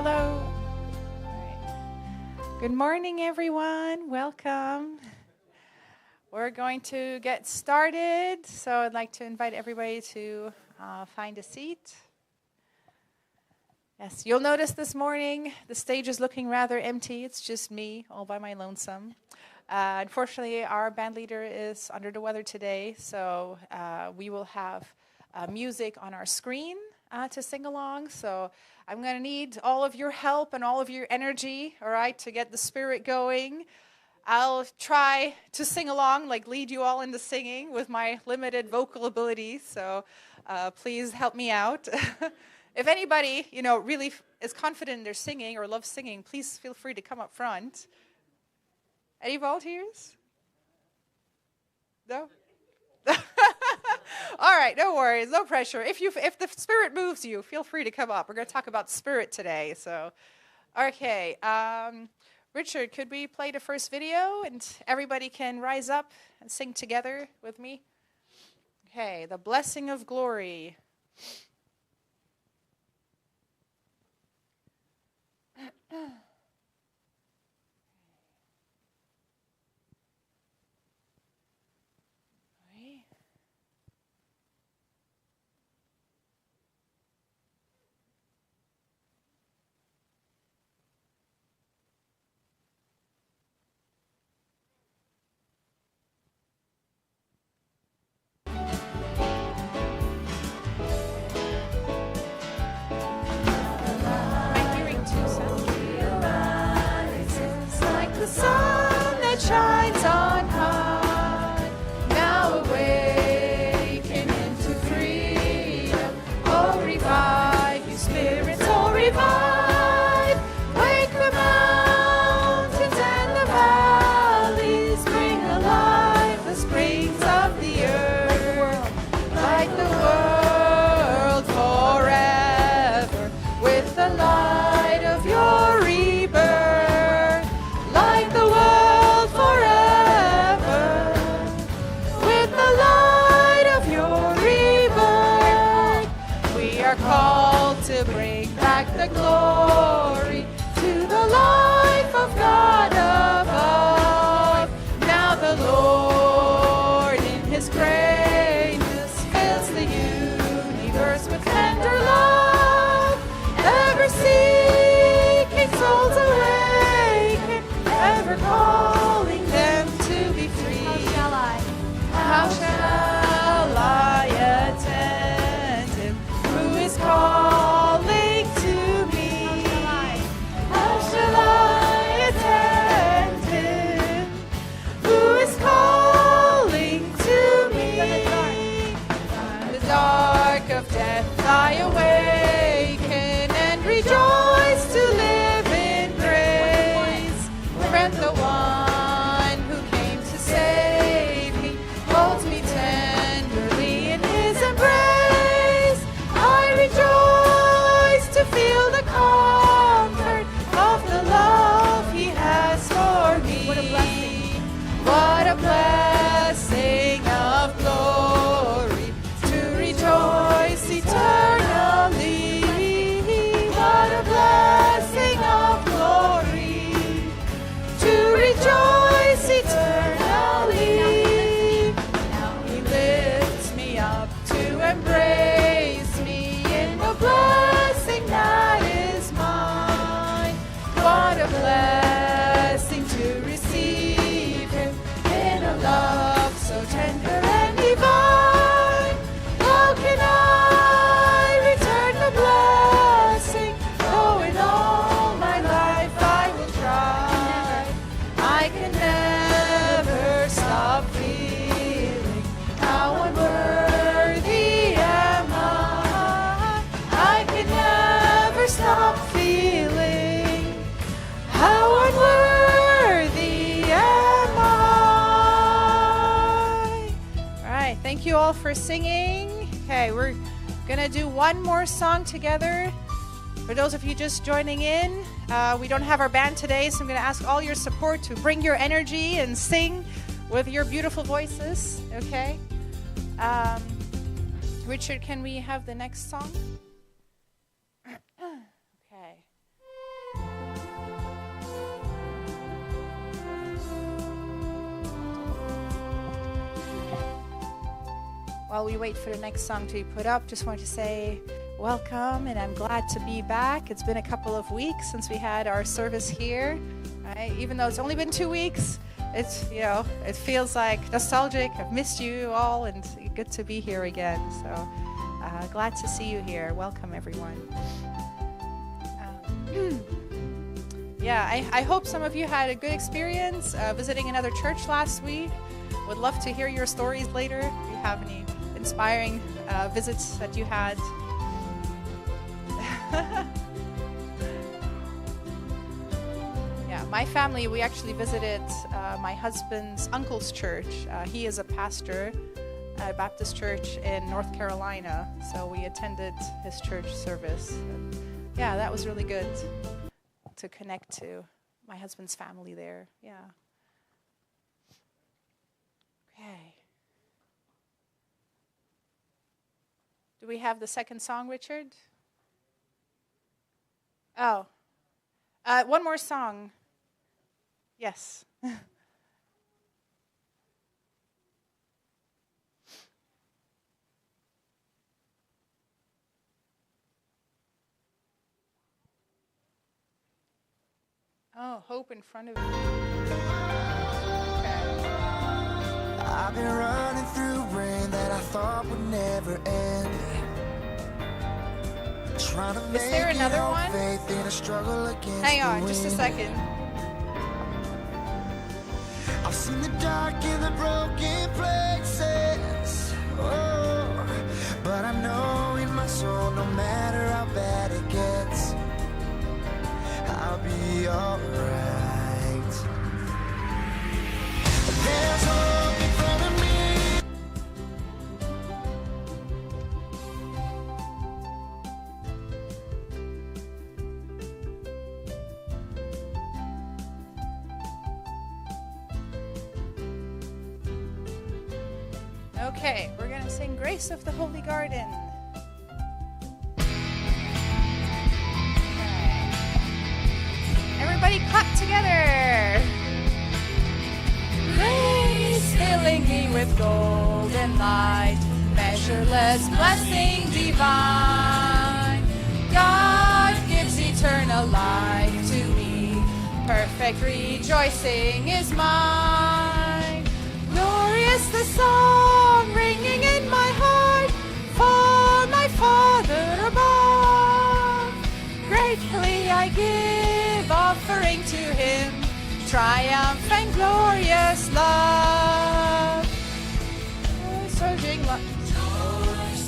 Hello. All right. Good morning, everyone. Welcome. We're going to get started. So I'd like to invite everybody to find a seat. Yes, you'll notice this morning the stage is looking rather empty. It's just me all by my lonesome. Unfortunately, our band leader is under the weather today, so we will have music on our screen to sing along. So I'm going to need all of your help and all of your energy, all right, to get the spirit going. I'll try to sing along, like lead you all into singing with my limited vocal abilities. So please help me out. If anybody, really is confident in their singing or loves singing, please feel free to come up front. Any volunteers? No? All right, no worries, no pressure. If the spirit moves you, feel free to come up. We're going to talk about spirit today. So, okay. Richard, could we play the first video and everybody can rise up and sing together with me? Okay, the blessing of glory. Shines on high, now awaken into freedom. Oh, revive your spirits, oh, revive. Wake the mountains and the valleys, bring alive the springs of the earth. Light the world forever with the light of your rebirth. Light the world called to bring back the glory to the life of God above. Now the Lord in his greatness fills the universe with tender love, ever seeking souls awaken, ever calling them to be free. How shall I attend him who is calling to me? How shall I attend him who is calling to me? In the dark of death I awaken and rejoice to live in grace. Friend, the one who came to save me holds me tenderly in his embrace. I rejoice to feel the comfort of the love he has for me. What a blessing of glory to rejoice eternally. What a blessing of glory to rejoice eternally. Now he lifts me up to embrace me in the blessing that is mine. What a blessing to receive him in a love so tender and divine. How can I return the blessing, though in all my life I will try? I can never stop feeling how unworthy am I. I can never stop feeling how unworthy am I. All right, thank you all for singing. Okay, we're gonna do one more song together. For those of you just joining in, we don't have our band today, so I'm going to ask all your support to bring your energy and sing with your beautiful voices, okay? Richard, can we have the next song? Okay. While we wait for the next song to be put up, just wanted to say welcome, and I'm glad to be back. It's been a couple of weeks since we had our service here. Right? Even though it's only been 2 weeks, it's, it feels like nostalgic. I've missed you all, and it's good to be here again. So glad to see you here. Welcome, everyone. I hope some of you had a good experience visiting another church last week. Would love to hear your stories later if you have any inspiring visits that you had. My family, we actually visited my husband's uncle's church. He is a pastor at a Baptist church in North Carolina, so we attended his church service. And that was really good to connect to my husband's family there. Okay. Do we have the second song, Richard? Oh. One more song. Yes. Oh, hope in front of you. Okay. I've been running through rain that I thought would never end. Trying to Is there another one? Faith in a struggle against Hang on, the just a wind. second. I've seen the dark in the broken places. Oh, but I know in my soul, no matter how bad it gets, I'll be alright. There's hope in front of me. Okay, we're going to sing Grace of the Holy Garden. Everybody clap together. Grace filling me with golden light, measureless blessing divine. God gives eternal life to me, perfect rejoicing is mine. Glorious the song ringing in my heart, for my Father above. Gratefully I give, offering to Him triumph and glorious love.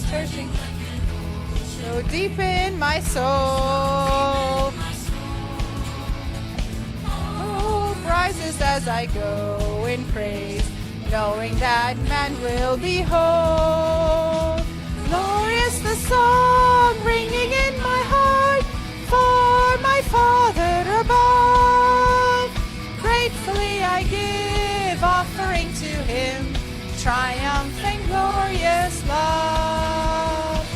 Searching so deep in my soul. Hope rises as I go in praise, knowing that man will be whole. Glorious the song ringing in my heart, for my Father above. Gratefully I give, offering to Him triumph and glorious love.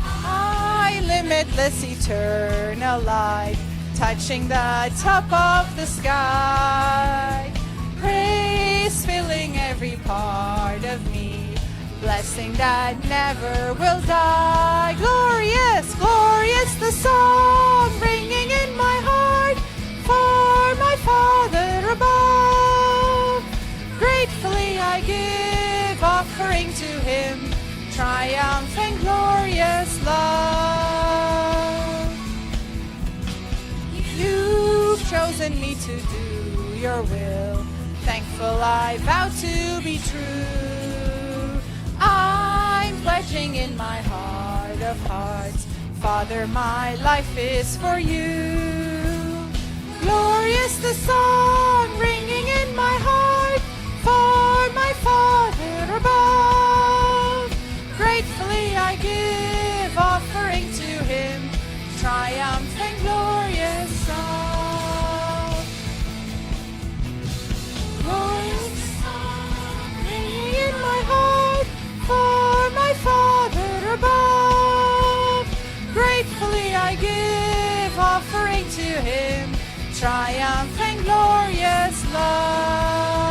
I limitless eternal light, touching the top of the sky. Praise filling every part of me, blessing that never will die. Glorious, glorious the song ringing in my heart, for my Father above. Gratefully I give, offering to Him triumph and glorious love. You've chosen me to do your will, thankful I vow to be true. I'm pledging in my heart of hearts, Father, my life is for you. Glorious the song ringing in my heart, for my Father above. Gratefully I give, offering to Him triumph and glorious song. Glorious song ringing in my heart, for my Father above. Gratefully I give, offering to Him triumph and glorious love.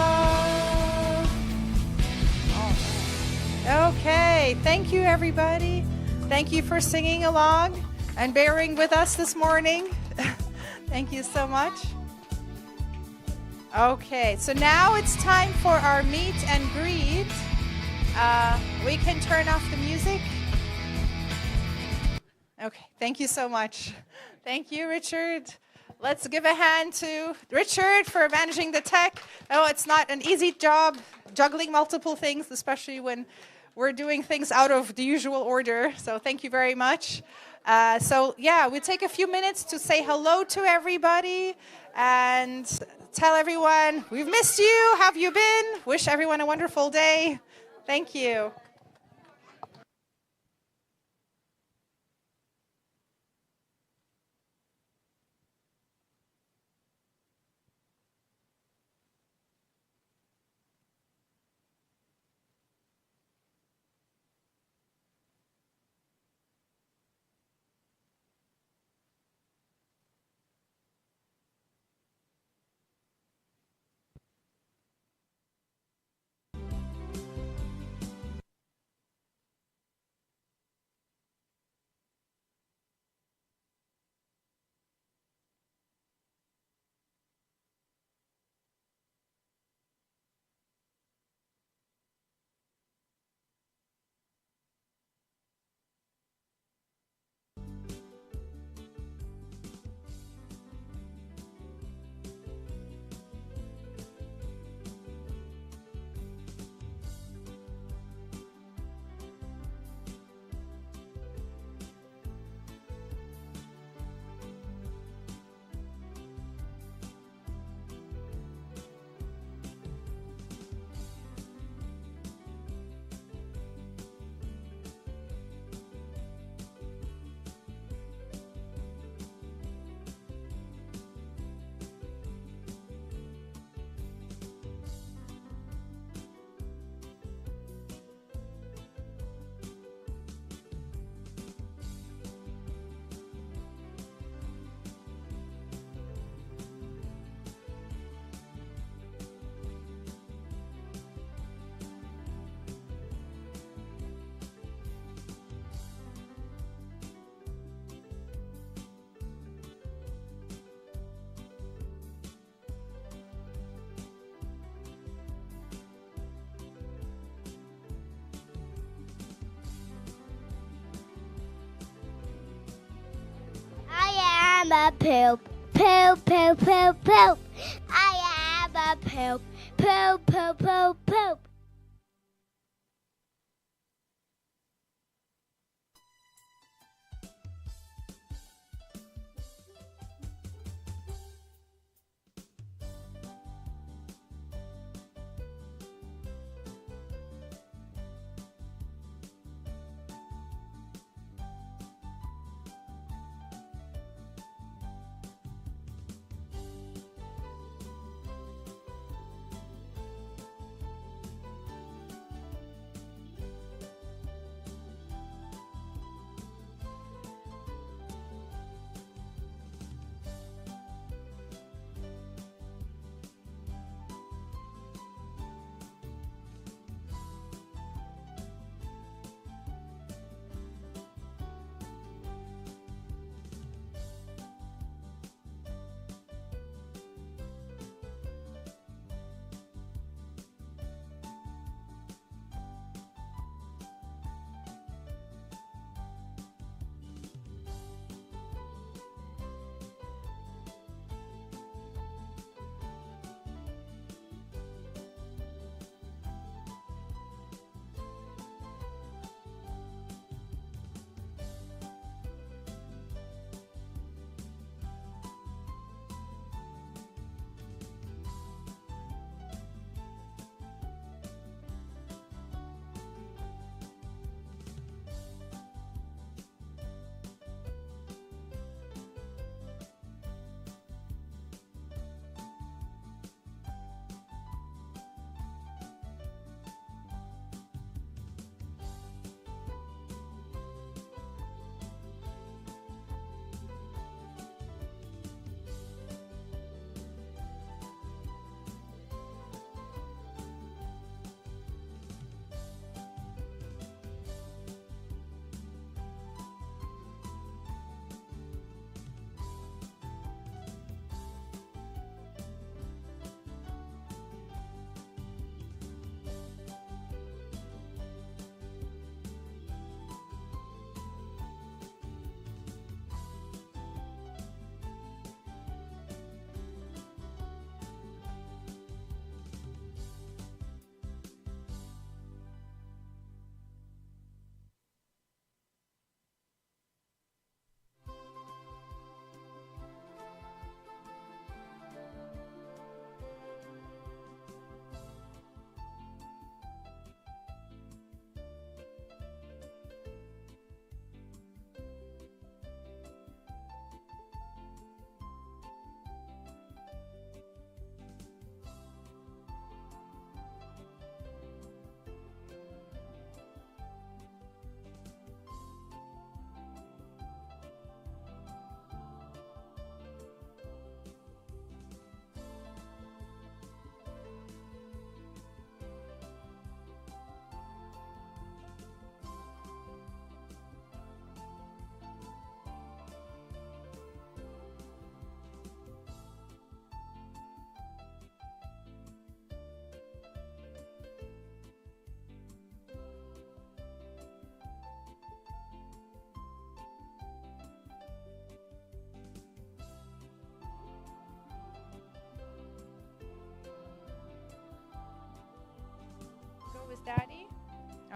Thank you, everybody. Thank you for singing along and bearing with us this morning. Thank you so much. Okay, so now it's time for our meet and greet. We can turn off the music. Okay, thank you so much. Thank you, Richard. Let's give a hand to Richard for managing the tech. Oh, it's not an easy job juggling multiple things, especially when we're doing things out of the usual order. So thank you very much. We'll take a few minutes to say hello to everybody and tell everyone we've missed you. How have you been? Wish everyone a wonderful day. Thank you. I am a poop. Poop, poop, poop, poop. I am a poop. Poop, poop, poop, poop.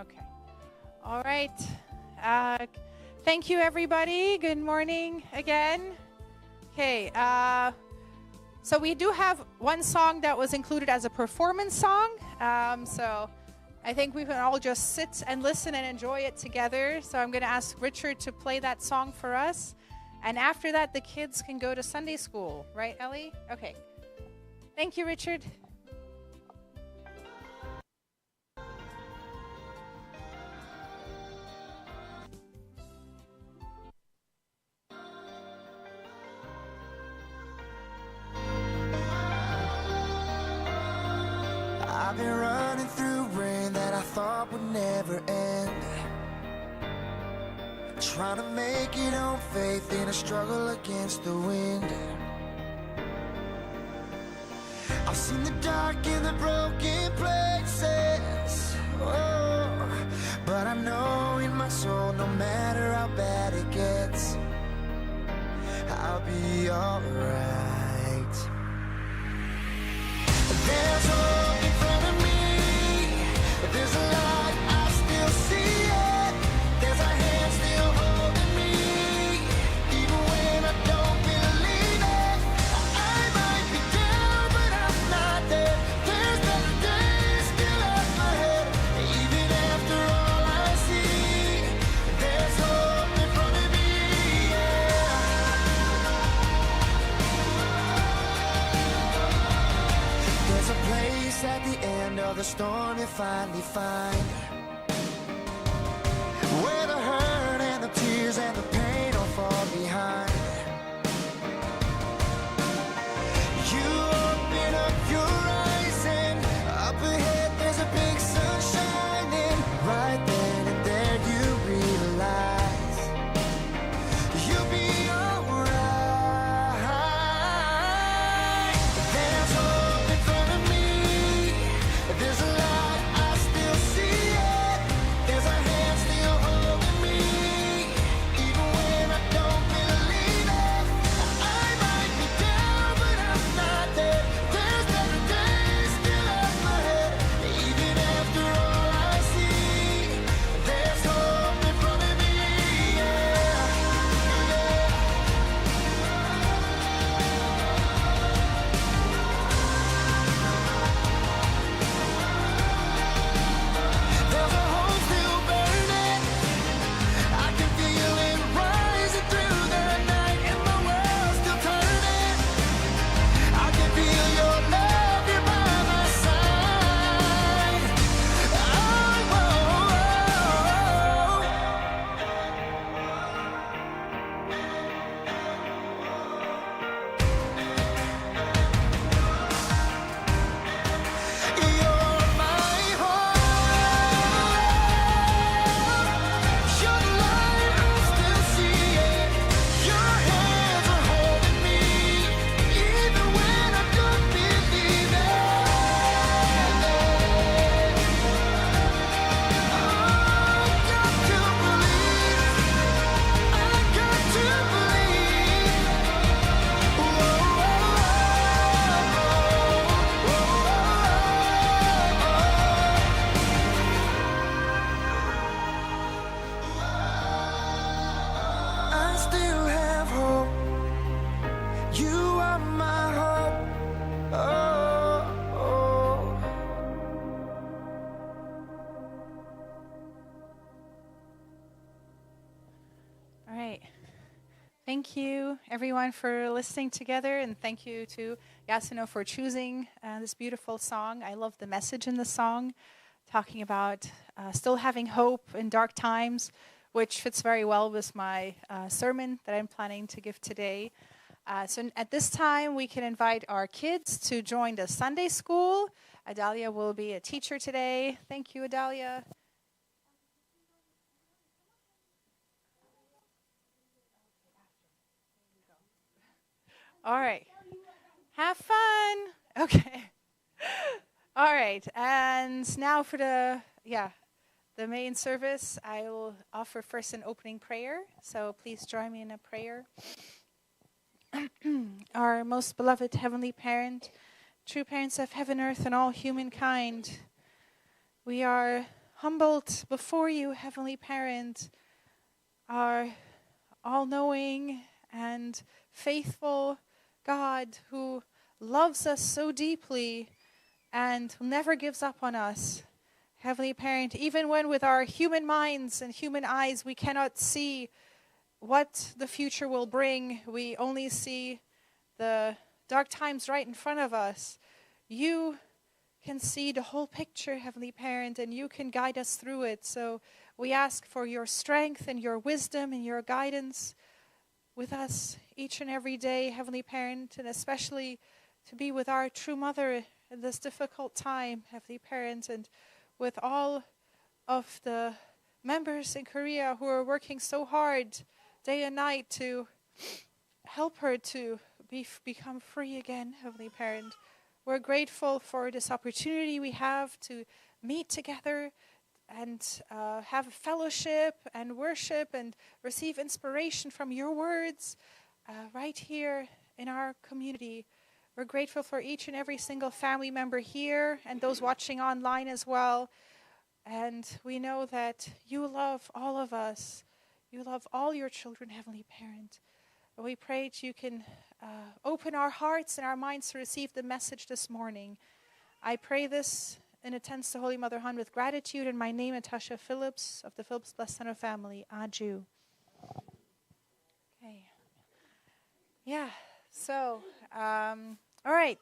Okay. All right. Thank you, everybody. Good morning again. Okay. So we do have one song that was included as a performance song. So I think we can all just sit and listen and enjoy it together. So I'm going to ask Richard to play that song for us. And after that, the kids can go to Sunday school. Right, Ellie? Okay. Thank you, Richard. I've been running through rain that I thought would never end, trying to make it on faith in a struggle against the wind. I've seen the dark and the broken places, oh, but I know in my soul, no matter how bad it gets, I'll be alright. There's hope in front of me, there's a light, I still see it. There's a hand still holding me, even when I don't believe it. I might be down, but I'm not dead. There's better days still up ahead, even after all I see. There's hope in front of me, yeah. There's a place at the end of the storm you finally find, where the hurt and the tears and the pain all fall behind. You open up your eyes and up ahead there's a big sun shining. Right then and there you realize you'll be alright. There's hope in front of me, there's a light, I still see it. There's a hand still holding me, even when I don't believe it. I might be down, but I'm not dead. There's better days still up ahead, even after all I see. There's hope in front of me, yeah. There's a hope still burning, I can feel it rising through the night, and my world's still turning. I can feel your love here by my side. Oh, you're my hope. Your light, I still see it. Your hands are holding me, even when I don't believe it. I got to believe. I got to believe. I still have hope. You are my hope. Oh, oh. All right. Thank you, everyone, for listening together, and thank you to Yasuno for choosing this beautiful song. I love the message in the song, talking about still having hope in dark times, which fits very well with my sermon that I'm planning to give today. So at this time, we can invite our kids to join the Sunday school. Adalia will be a teacher today. Thank you, Adalia. All right. Have fun. Okay. All right. And now for the main service, I will offer first an opening prayer. So please join me in a prayer. Our most beloved Heavenly Parent, true parents of heaven, earth, and all humankind, we are humbled before you, Heavenly Parent, our all-knowing and faithful God who loves us so deeply and who never gives up on us. Heavenly Parent, even when with our human minds and human eyes we cannot see what the future will bring, we only see the dark times right in front of us, you can see the whole picture, Heavenly Parent, and you can guide us through it. So we ask for your strength and your wisdom and your guidance with us each and every day, Heavenly Parent, and especially to be with our true mother in this difficult time, Heavenly Parent, and with all of the members in Korea who are working so hard day and night to help her to become free again, Heavenly Parent. We're grateful for this opportunity we have to meet together and have a fellowship and worship and receive inspiration from your words right here in our community. We're grateful for each and every single family member here and those watching online as well. And we know that you love all of us. You love all your children, Heavenly Parent. And we pray that you can open our hearts and our minds to receive the message this morning. I pray this in attendance to Holy Mother Han with gratitude. In my name, Natasha Phillips of the Phillips Blessed Center family. Aju. Okay. Yeah. So, all right.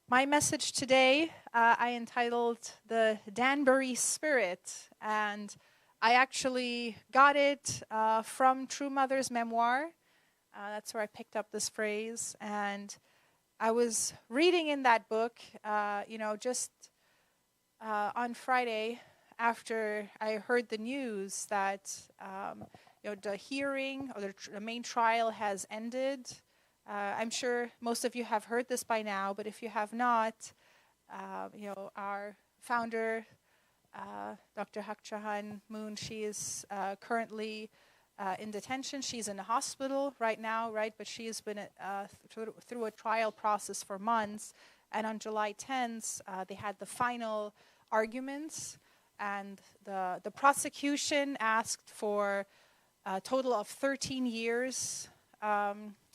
My message today, I entitled The Danbury Spirit, and I actually got it from True Mother's memoir. That's where I picked up this phrase, and I was reading in that book, just on Friday after I heard the news that, the hearing or the main trial has ended. I'm sure most of you have heard this by now, but if you have not, our founder, Dr. Hak Jahan Moon, she is currently in detention. She's in the hospital right now, right? But she has been through a trial process for months. And on July 10th, they had the final arguments. And the prosecution asked for a total of 13 years,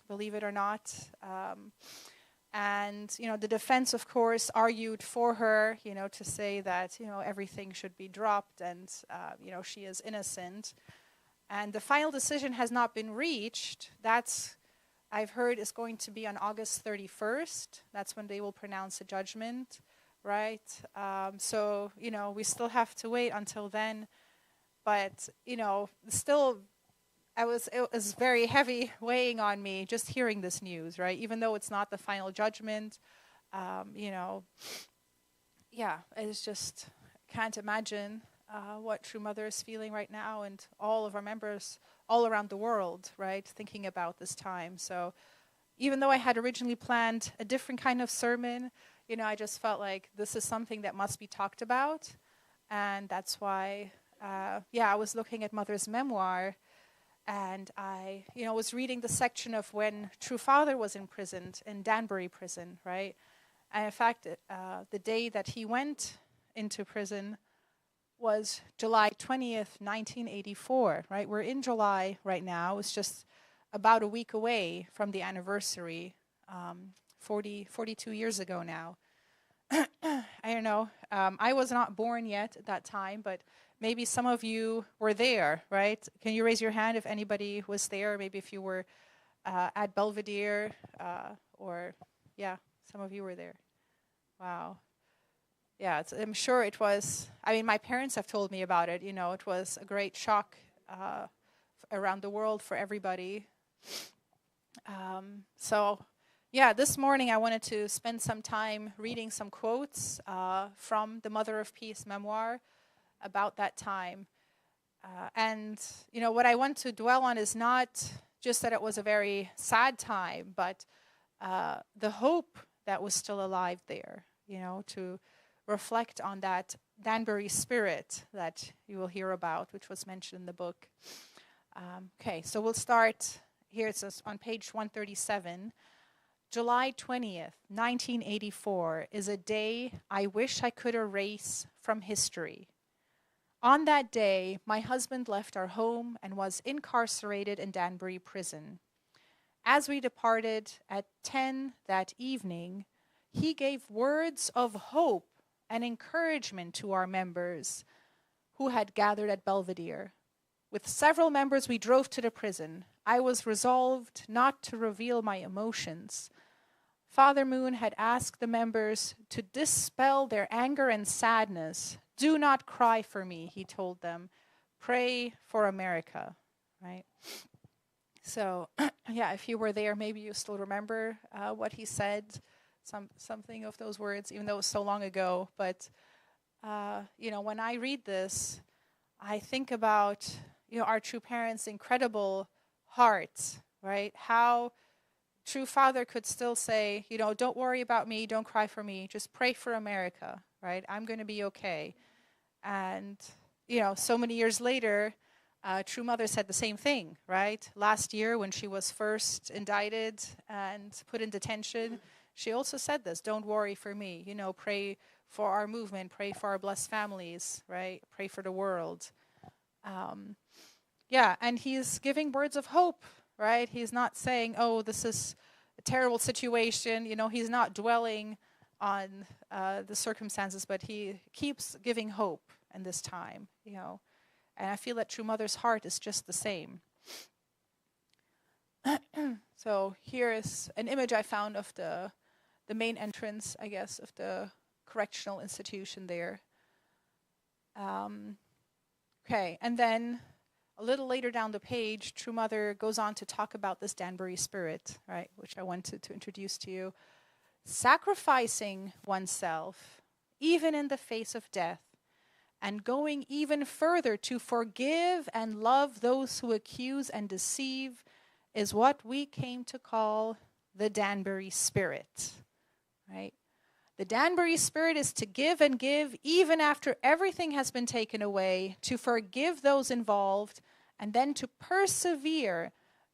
believe it or not. And, the defense, of course, argued for her, to say that, everything should be dropped and, she is innocent. And the final decision has not been reached. That's, I've heard, is going to be on August 31st. That's when they will pronounce a judgment, right? So, we still have to wait until then. But, still, it was very heavy weighing on me just hearing this news, right? Even though it's not the final judgment, it's just, can't imagine what True Mother is feeling right now, and all of our members all around the world, right, thinking about this time. So even though I had originally planned a different kind of sermon, I just felt like this is something that must be talked about. And that's why, I was looking at Mother's memoir, and I, was reading the section of when True Father was imprisoned in Danbury prison, right? And in fact, the day that he went into prison was July 20th, 1984, right? We're in July right now. It's just about a week away from the anniversary, 42 years ago now. I don't know. I was not born yet at that time, but maybe some of you were there, right? Can you raise your hand if anybody was there? Maybe if you were at Belvedere, some of you were there. Wow. Yeah, I'm sure it was. I mean, my parents have told me about it. It was a great shock around the world for everybody. This morning I wanted to spend some time reading some quotes from the Mother of Peace memoir about that time. What I want to dwell on is not just that it was a very sad time, but the hope that was still alive there, to reflect on that Danbury spirit that you will hear about, which was mentioned in the book. So we'll start here. It says on page 137, July 20th, 1984 is a day I wish I could erase from history. On that day, my husband left our home and was incarcerated in Danbury prison. As we departed at 10 that evening, he gave words of hope and encouragement to our members who had gathered at Belvedere. With several members, we drove to the prison. I was resolved not to reveal my emotions. Father Moon had asked the members to dispel their anger and sadness. Do not cry for me, he told them. Pray for America, right? So, yeah, if you were there, maybe you still remember what he said, something of those words, even though it was so long ago. But, when I read this, I think about, our true parents' incredible heart, right? How true father could still say, don't worry about me, don't cry for me, just pray for America, right? I'm going to be okay. And, so many years later, true mother said the same thing, right? Last year when she was first indicted and put in detention, she also said this, don't worry for me, pray for our movement, pray for our blessed families, right? Pray for the world. And he's giving words of hope, right? He's not saying, oh, this is a terrible situation. He's not dwelling on the circumstances, but he keeps giving hope in this time, And I feel that True Mother's heart is just the same. So here is an image I found of the main entrance, I guess, of the correctional institution there. Okay, and then a little later down the page, True Mother goes on to talk about this Danbury spirit, right, which I wanted to introduce to you. Sacrificing oneself, even in the face of death, and going even further to forgive and love those who accuse and deceive is what we came to call the Danbury spirit, right? The Danbury spirit is to give and give even after everything has been taken away, to forgive those involved, and then to persevere,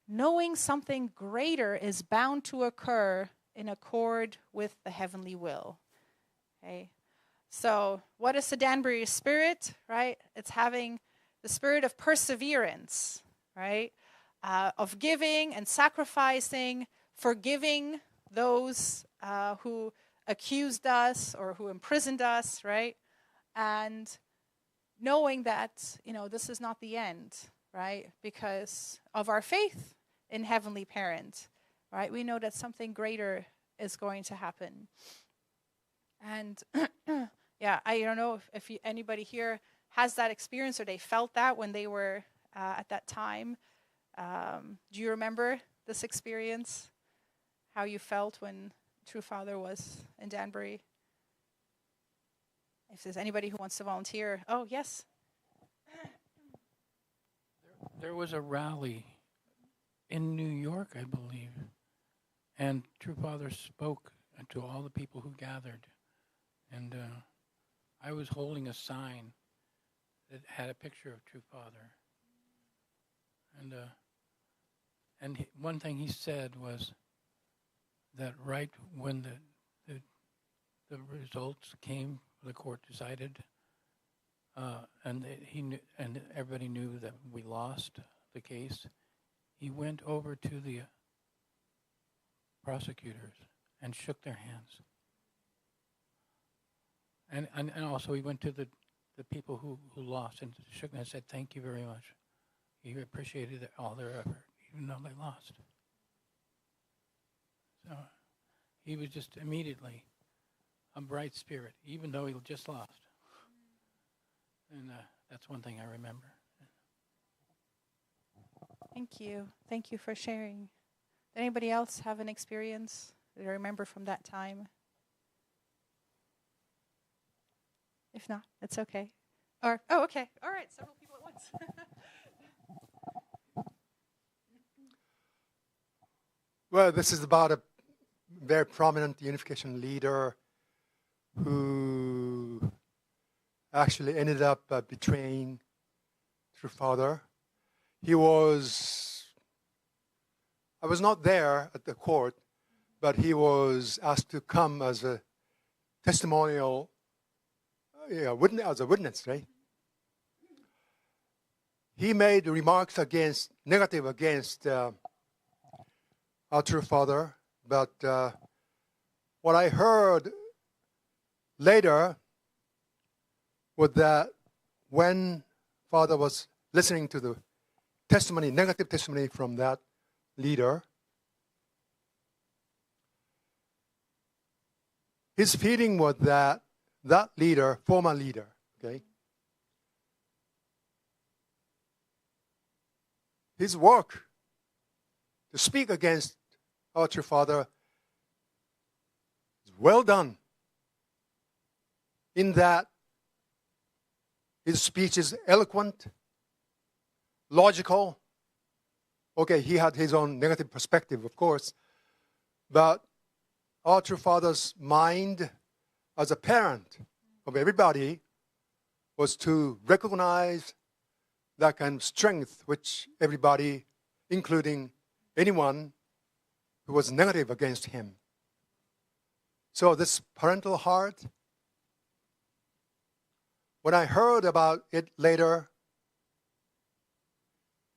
knowing something greater is bound to occur in accord with the heavenly will. Okay. So what is the Danbury spirit, right? It's having the spirit of perseverance, right? Of giving and sacrificing, forgiving those who accused us or who imprisoned us, right? And knowing that, this is not the end, right? Because of our faith in Heavenly Parent, right? We know that something greater is going to happen. And I don't know if anybody here has that experience or they felt that when they were at that time. Do you remember this experience? How you felt when True Father was in Danbury? If there's anybody who wants to volunteer. Oh, yes. There was a rally in New York, I believe, and True Father spoke to all the people who gathered. And I was holding a sign that had a picture of True Father. And one thing he said was that right when the results came, the court decided, and he knew, and everybody knew that we lost the case, he went over to the prosecutors and shook their hands. And also he went to the people who lost and shook and said, thank you very much. He appreciated all their effort, even though they lost. So he was just immediately a bright spirit, even though he just lost. And that's one thing I remember. Thank you. Thank you for sharing. Did anybody else have an experience that I remember from that time? If not, it's okay. Okay. All right, several people at once. Well, this is about a very prominent unification leader who actually ended up betraying True Father. I was not there at the court, but he was asked to come as a testimonial, as a witness, right? he made remarks negative against our true father. But what I heard later was that when father was listening to the negative testimony from that leader, his feeling was that leader, former leader, okay, his work to speak against our true father is well done, in that his speech is eloquent, logical. Okay, he had his own negative perspective, of course, but our true father's mind as a parent of everybody was to recognize that kind of strength which everybody, including anyone who was negative against him. So this parental heart, when I heard about it later,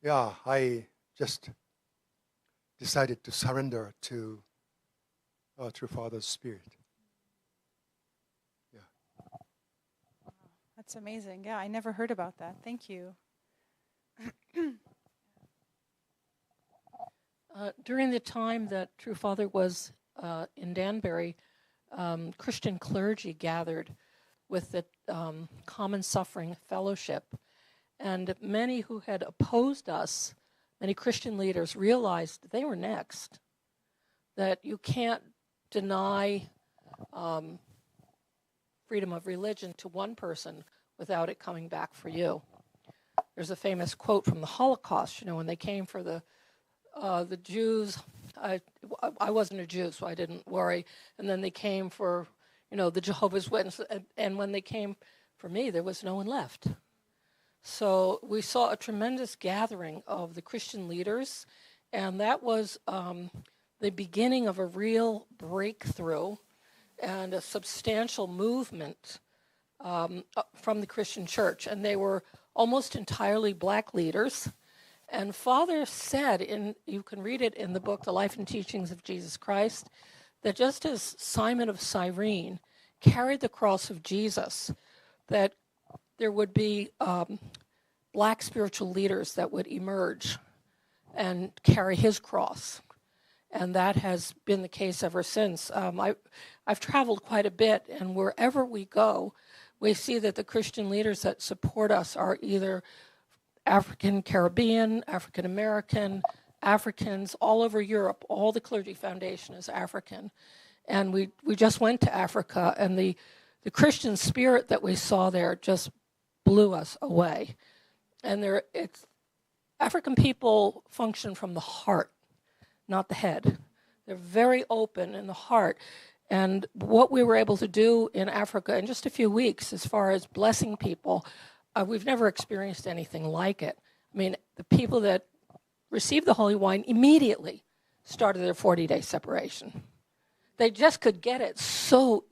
I just decided to surrender to our true Father's Spirit. That's amazing. Yeah, I never heard about that. Thank you. During the time that True Father was in Danbury, Christian clergy gathered with the Common Suffering Fellowship. And many who had opposed us, many Christian leaders, realized they were next. That you can't deny freedom of religion to one person without it coming back for you. There's a famous quote from the Holocaust, when they came for the Jews. I wasn't a Jew, so I didn't worry. And then they came for, the Jehovah's Witnesses. And when they came for me, there was no one left. So we saw a tremendous gathering of the Christian leaders, and that was the beginning of a real breakthrough and a substantial movement from the Christian church. And they were almost entirely black leaders. And Father said, you can read it in the book, The Life and Teachings of Jesus Christ, that just as Simon of Cyrene carried the cross of Jesus, that there would be black spiritual leaders that would emerge and carry his cross. And that has been the case ever since. I've traveled quite a bit, and wherever we go, we see that the Christian leaders that support us are either African Caribbean, African American, Africans all over Europe. All the Clergy Foundation is African. And we just went to Africa, and the Christian spirit that we saw there just blew us away. And African people function from the heart, not the head. They're very open in the heart. And what we were able to do in Africa in just a few weeks, as far as blessing people, we've never experienced anything like it. I mean, the people that received the holy wine immediately started their 40-day separation. They just could get it so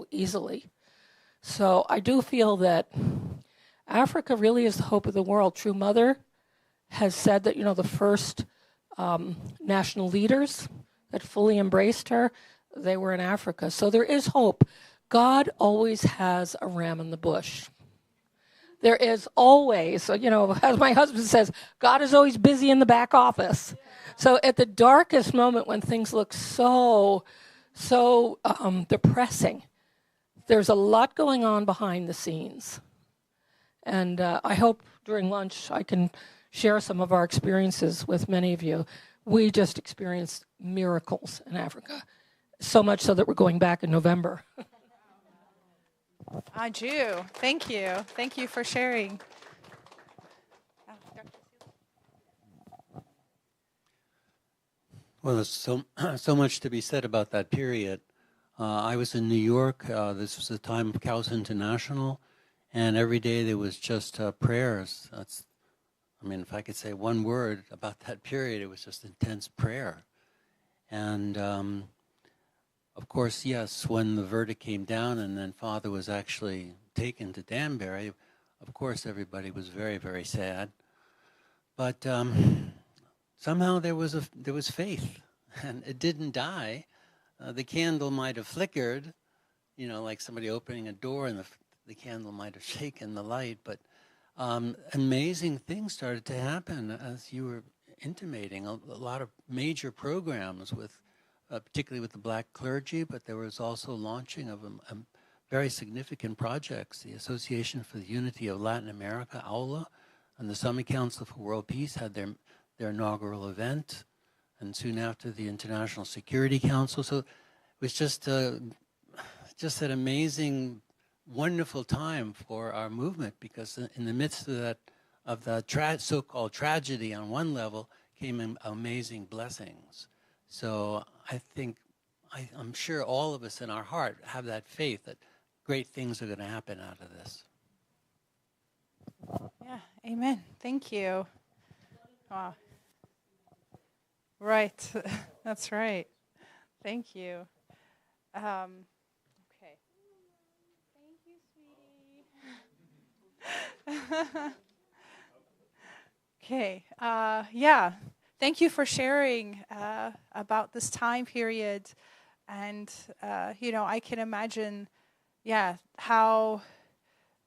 easily. So I do feel that Africa really is the hope of the world. True Mother has said that, the first national leaders that fully embraced her, they were in Africa. So there is hope. God always has a ram in the bush. There is always, as my husband says, God is always busy in the back office. So at the darkest moment when things look so depressing, there's a lot going on behind the scenes. And I hope during lunch I can share some of our experiences with many of you. We just experienced miracles in Africa, so much so that we're going back in November. Aju, thank you. Thank you for sharing. Well, there's so much to be said about that period. I was in New York. This was the time of Cows International, and every day there was just prayers. If I could say one word about that period, it was just intense prayer. And of course, yes, when the verdict came down and then Father was actually taken to Danbury, of course everybody was very, very sad. But somehow there was faith, and it didn't die. The candle might have flickered, like somebody opening a door, and the candle might have shaken the light. But amazing things started to happen, as you were intimating. A lot of major programs with, particularly with the black clergy, but there was also launching of very significant projects. The Association for the Unity of Latin America, AULA, and the Summit Council for World Peace had their inaugural event, and soon after the International Security Council. So it was just an amazing, wonderful time for our movement, because in the midst of that so-called tragedy on one level came amazing blessings. So I think, I'm sure all of us in our heart have that faith that great things are going to happen out of this. Yeah, amen. Thank you. Wow. Right, that's right. Thank you. Okay. Thank you, sweetie. Okay, yeah. Thank you for sharing about this time period. And, I can imagine, how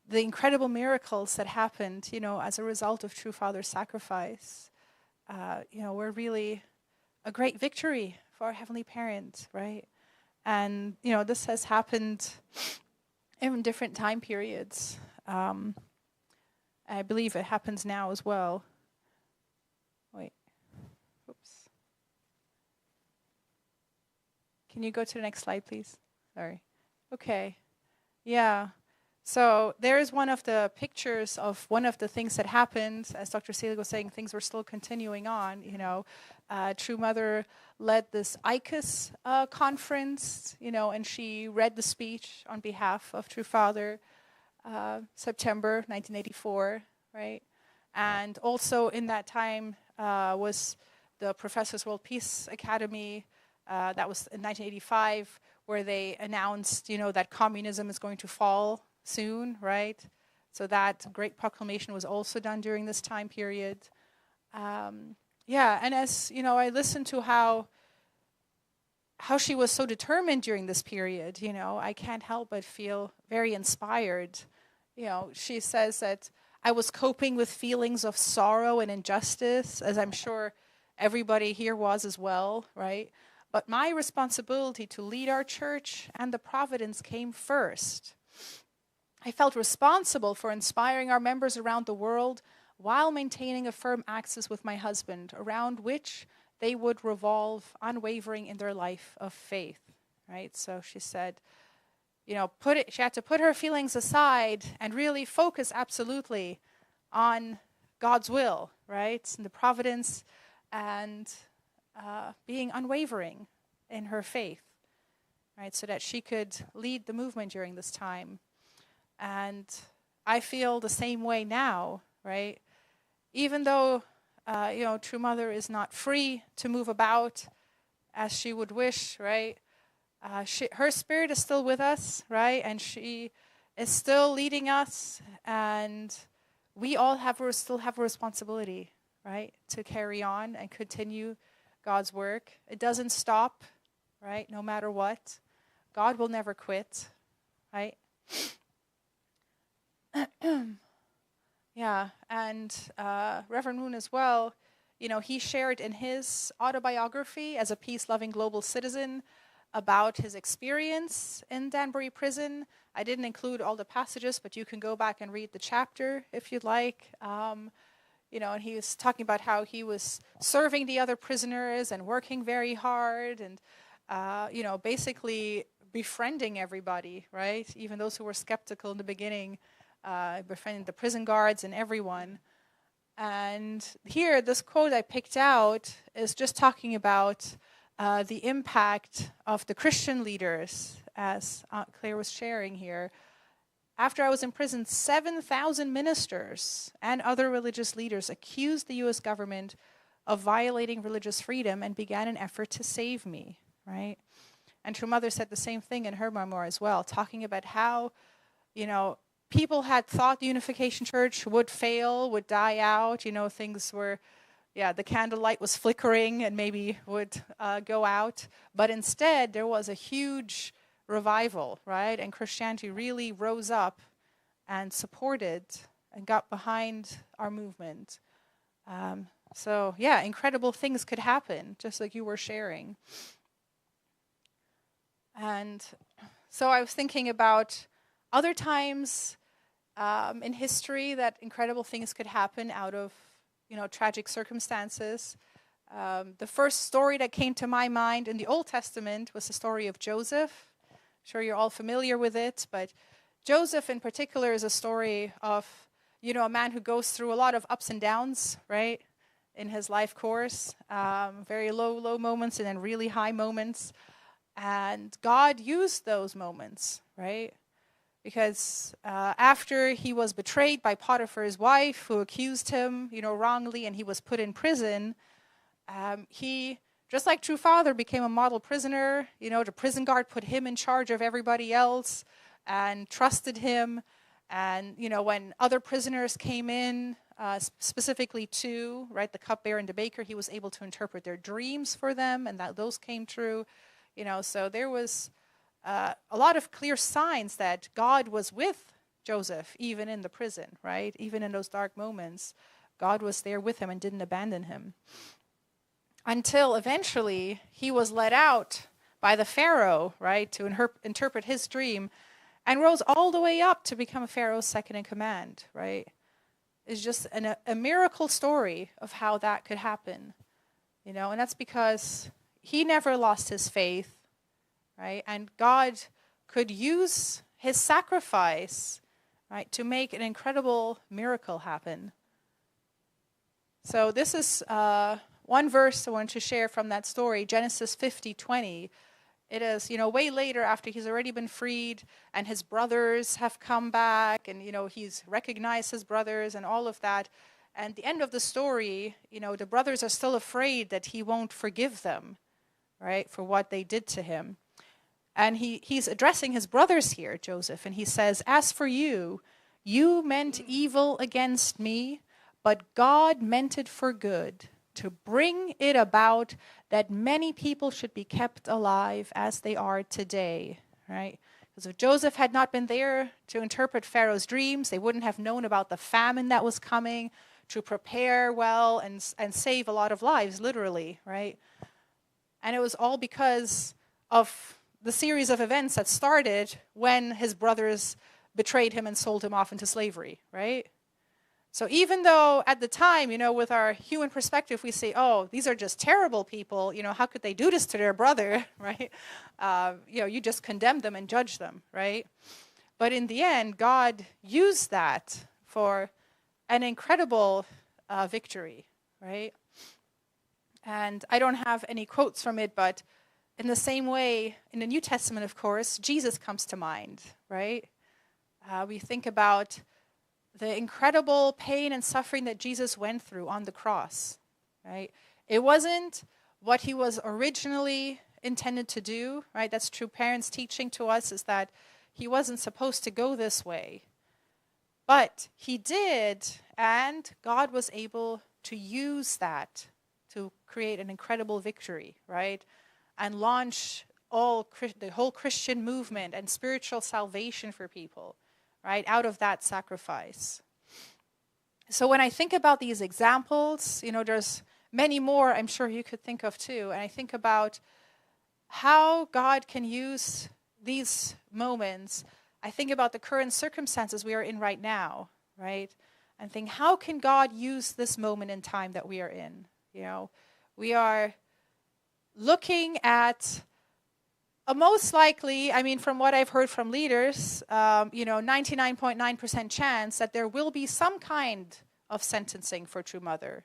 the incredible miracles that happened, as a result of True Father's sacrifice, were really a great victory for our Heavenly Parent, right? And, this has happened in different time periods. I believe it happens now as well. Wait. Oops. Can you go to the next slide, please? Sorry. Okay. Yeah. So there's one of the pictures of one of the things that happened. As Dr. Selig was saying, things were still continuing on. True Mother led this ICUS conference, and she read the speech on behalf of True Father, September 1984, right? And also in that time was the Professors World Peace Academy. That was in 1985, where they announced, that communism is going to fall soon, right? So that great proclamation was also done during this time period. And as, I listened to how she was so determined during this period, I can't help but feel very inspired. She says that I was coping with feelings of sorrow and injustice, as I'm sure everybody here was as well, right? But my responsibility to lead our church and the providence came first. I felt responsible for inspiring our members around the world while maintaining a firm axis with my husband, around which they would revolve unwavering in their life of faith, right? So she said, she had to put her feelings aside and really focus absolutely on God's will, right? And the providence, and being unwavering in her faith, right? So that she could lead the movement during this time. And I feel the same way now, right? Even though, True Mother is not free to move about as she would wish, right? Her spirit is still with us, right? And she is still leading us, and we all still have a responsibility, right? To carry on and continue God's work. It doesn't stop, right? No matter what. God will never quit, right? Yeah, and Reverend Moon as well, he shared in his autobiography as a peace-loving global citizen about his experience in Danbury Prison. I didn't include all the passages, but you can go back and read the chapter if you'd like. And he was talking about how he was serving the other prisoners and working very hard and, basically befriending everybody, right? Even those who were skeptical in the beginning. Befriending the prison guards and everyone. And here, this quote I picked out is just talking about the impact of the Christian leaders, as Aunt Claire was sharing here. After I was in prison, 7,000 ministers and other religious leaders accused the U.S. government of violating religious freedom and began an effort to save me, right? And True Mother said the same thing in her memoir as well, talking about how, people had thought the Unification Church would fail, would die out. Things were, the candlelight was flickering and maybe would go out. But instead, there was a huge revival, right? And Christianity really rose up and supported and got behind our movement. Incredible things could happen, just like you were sharing. And so I was thinking about other times in history that incredible things could happen out of, tragic circumstances. The first story that came to my mind in the Old Testament was the story of Joseph. I'm sure you're all familiar with it, but Joseph in particular is a story of, a man who goes through a lot of ups and downs, right, in his life course. Very low moments and then really high moments. And God used those moments, right? Because after he was betrayed by Potiphar's wife, who accused him, wrongly, and he was put in prison, he, just like true father, became a model prisoner. The prison guard put him in charge of everybody else and trusted him. And, when other prisoners came in, specifically two, right, the cupbearer and the baker, he was able to interpret their dreams for them, and those came true. So there was a lot of clear signs that God was with Joseph, even in the prison, right? Even in those dark moments, God was there with him and didn't abandon him. Until eventually he was let out by the Pharaoh, right, to interpret his dream, and rose all the way up to become Pharaoh's second in command, right? It's just a miracle story of how that could happen, and that's because he never lost his faith, right? And God could use his sacrifice, right, to make an incredible miracle happen. So this is one verse I want to share from that story, Genesis 50:20. It is, way later after he's already been freed and his brothers have come back and, he's recognized his brothers and all of that. And the end of the story, the brothers are still afraid that he won't forgive them, right, for what they did to him. And he's addressing his brothers here, Joseph, and he says, "As for you, you meant evil against me, but God meant it for good, to bring it about that many people should be kept alive as they are today," right? Because if Joseph had not been there to interpret Pharaoh's dreams, they wouldn't have known about the famine that was coming, to prepare well and save a lot of lives, literally, right? And it was all because of the series of events that started when his brothers betrayed him and sold him off into slavery, right? So even though at the time, with our human perspective, we say, oh, these are just terrible people, how could they do this to their brother, right? You just condemn them and judge them, right? But in the end, God used that for an incredible victory, right? And I don't have any quotes from it, but in the same way, in the New Testament, of course, Jesus comes to mind, right? We think about the incredible pain and suffering that Jesus went through on the cross, right? It wasn't what he was originally intended to do, right? That's true parents' teaching to us, is that he wasn't supposed to go this way. But he did, and God was able to use that to create an incredible victory, right? And launch the whole Christian movement and spiritual salvation for people, right, out of that sacrifice. So when I think about these examples, there's many more I'm sure you could think of too. And I think about how God can use these moments. I think about the current circumstances we are in right now, right? And think, how can God use this moment in time that we are in? We are looking at most likely, from what I've heard from leaders, 99.9% chance that there will be some kind of sentencing for True Mother.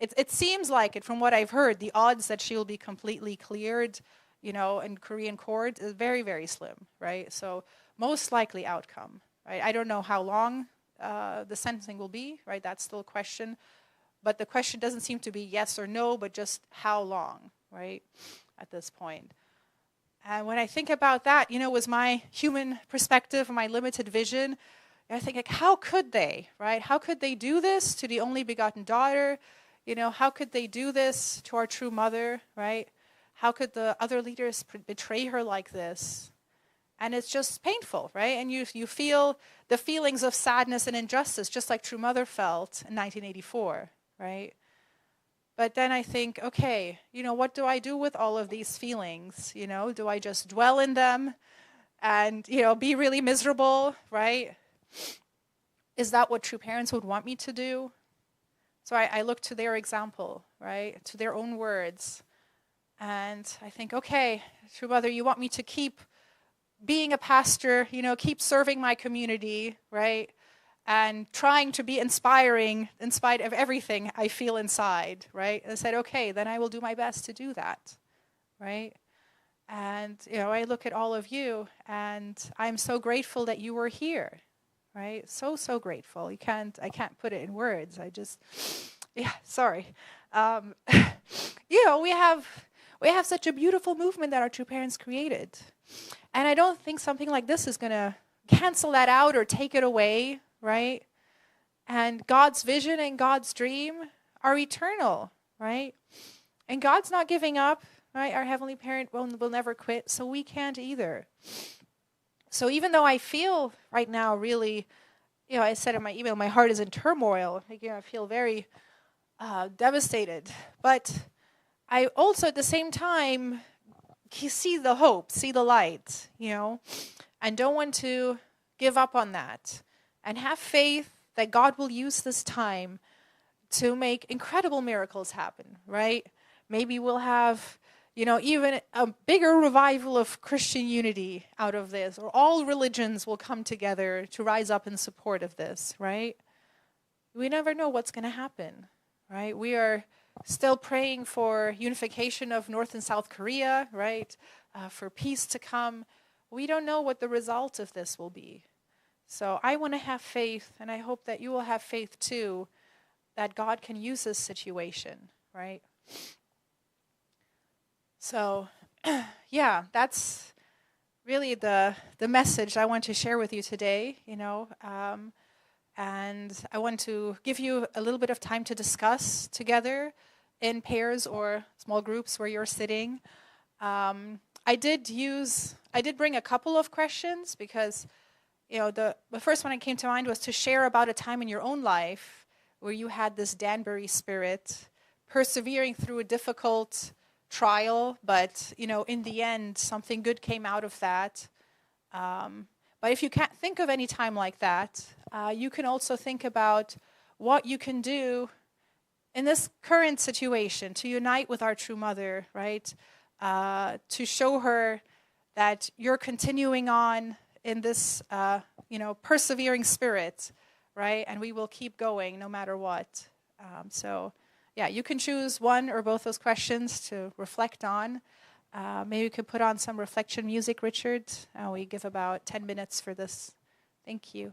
It seems like it from what I've heard. The odds that she'll be completely cleared, in Korean court is very, very slim, right? So most likely outcome, right? I don't know how long the sentencing will be, right? That's still a question. But the question doesn't seem to be yes or no, but just how long, right, at this point. And when I think about that, with my human perspective, my limited vision, I think, like, how could they, right? How could they do this to the only begotten daughter? How could they do this to our true mother, right? How could the other leaders betray her like this? And it's just painful, right? And you feel the feelings of sadness and injustice, just like True Mother felt in 1984, right? But then I think, okay, what do I do with all of these feelings? Do I just dwell in them and, be really miserable, right? Is that what true parents would want me to do? So I look to their example, right? To their own words. And I think, okay, True Mother, you want me to keep being a pastor, keep serving my community, right? And trying to be inspiring in spite of everything I feel inside, right? And I said, okay, then I will do my best to do that, right? And, I look at all of you, and I'm so grateful that you were here, right? So, so grateful. I can't put it in words. Sorry. We have such a beautiful movement that our true parents created. And I don't think something like this is going to cancel that out or take it away, right? And God's vision and God's dream are eternal, right? And God's not giving up, right? Our Heavenly Parent will never quit, so we can't either. So even though I feel right now really, I said in my email, my heart is in turmoil. I feel very devastated. But I also, at the same time, see the hope, see the light, and don't want to give up on that. And have faith that God will use this time to make incredible miracles happen, right? Maybe we'll have, even a bigger revival of Christian unity out of this, or all religions will come together to rise up in support of this, right? We never know what's going to happen, right? We are still praying for unification of North and South Korea, right? For peace to come. We don't know what the result of this will be. So I want to have faith, and I hope that you will have faith too, that God can use this situation, right? So, that's really the message I want to share with you today, and I want to give you a little bit of time to discuss together in pairs or small groups where you're sitting. I did bring a couple of questions because, the first one that came to mind was to share about a time in your own life where you had this Danbury spirit, persevering through a difficult trial, but, in the end, something good came out of that. But if you can't think of any time like that, you can also think about what you can do in this current situation to unite with our true mother, right? To show her that you're continuing on in this, persevering spirit, right? And we will keep going no matter what. You can choose one or both those questions to reflect on. Maybe you could put on some reflection music, Richard. We give about 10 minutes for this. Thank you.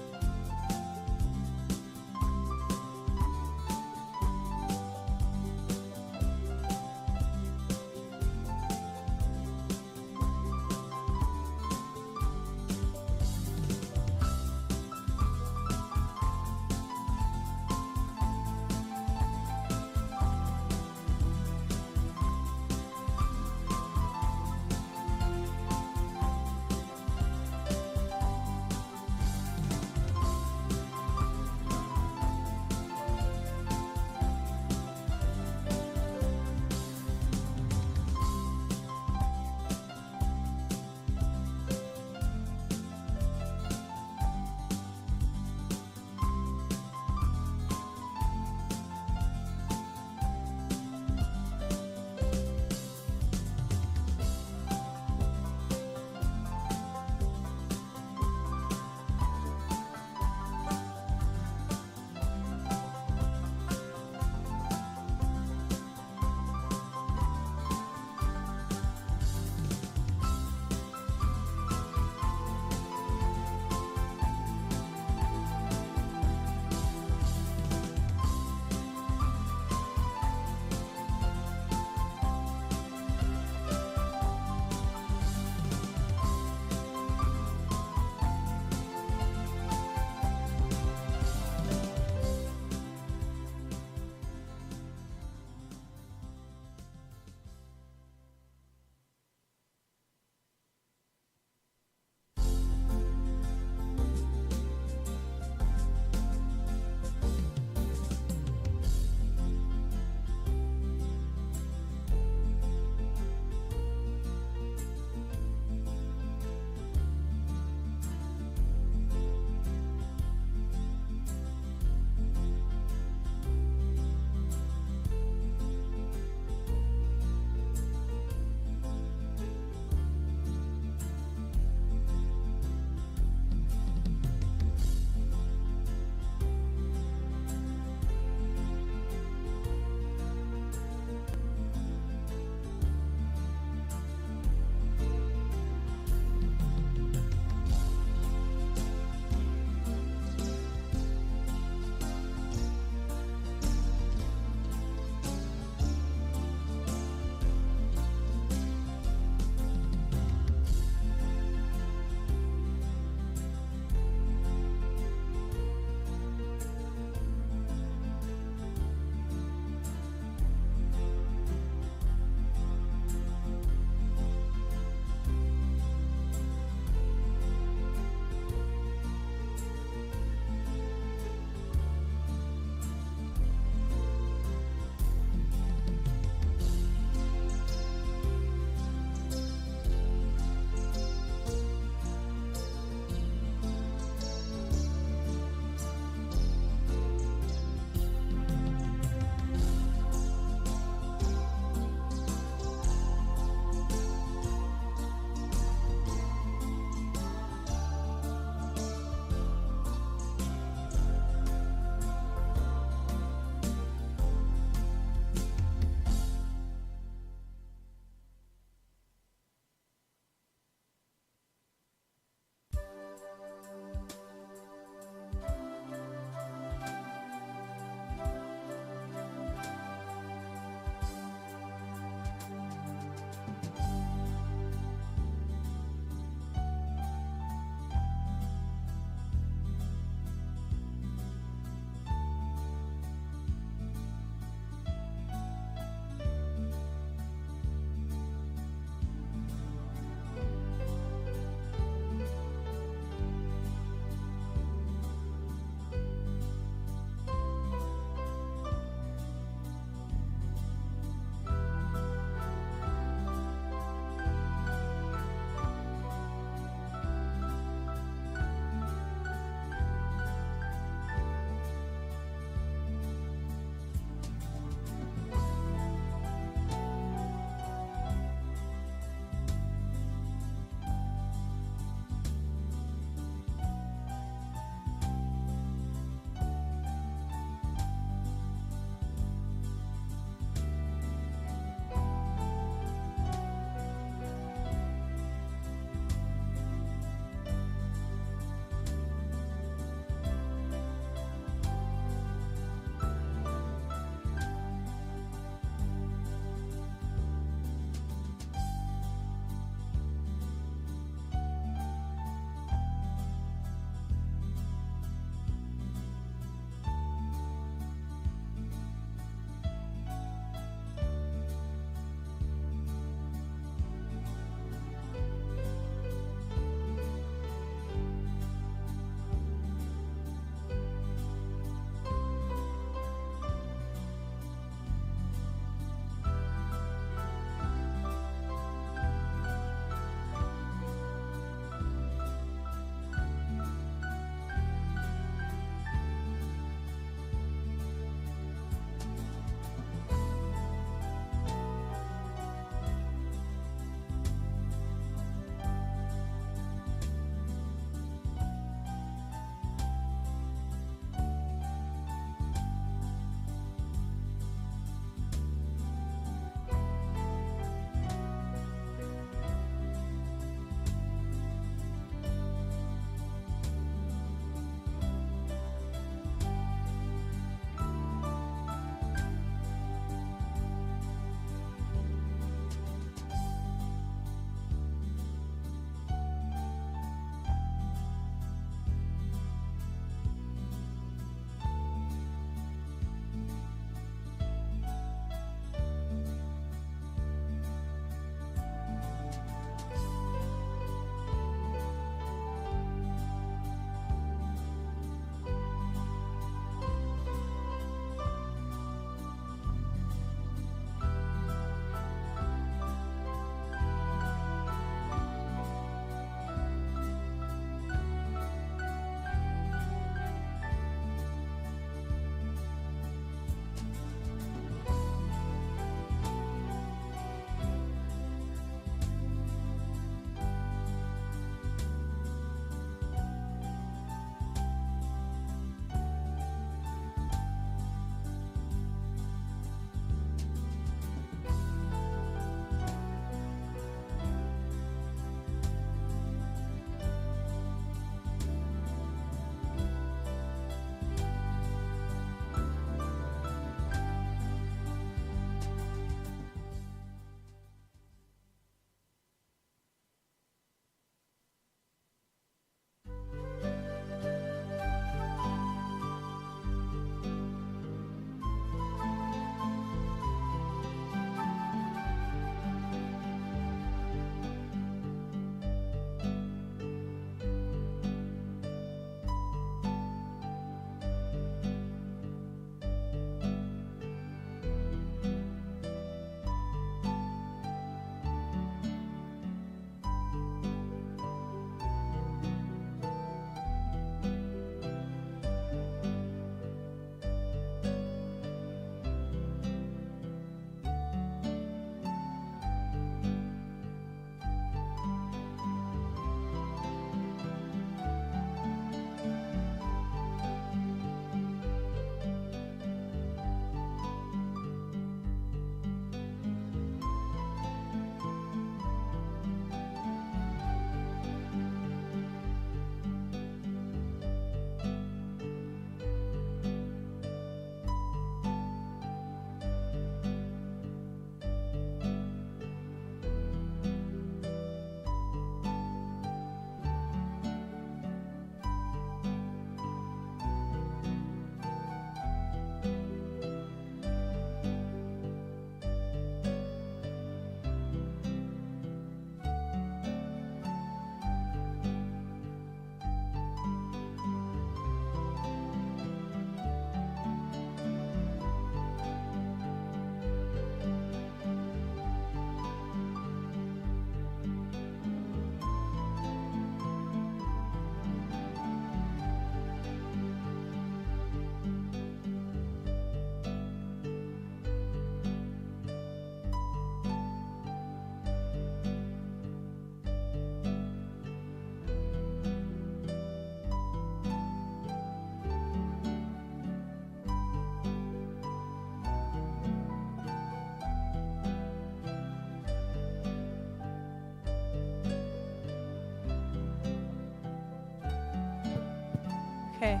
Okay.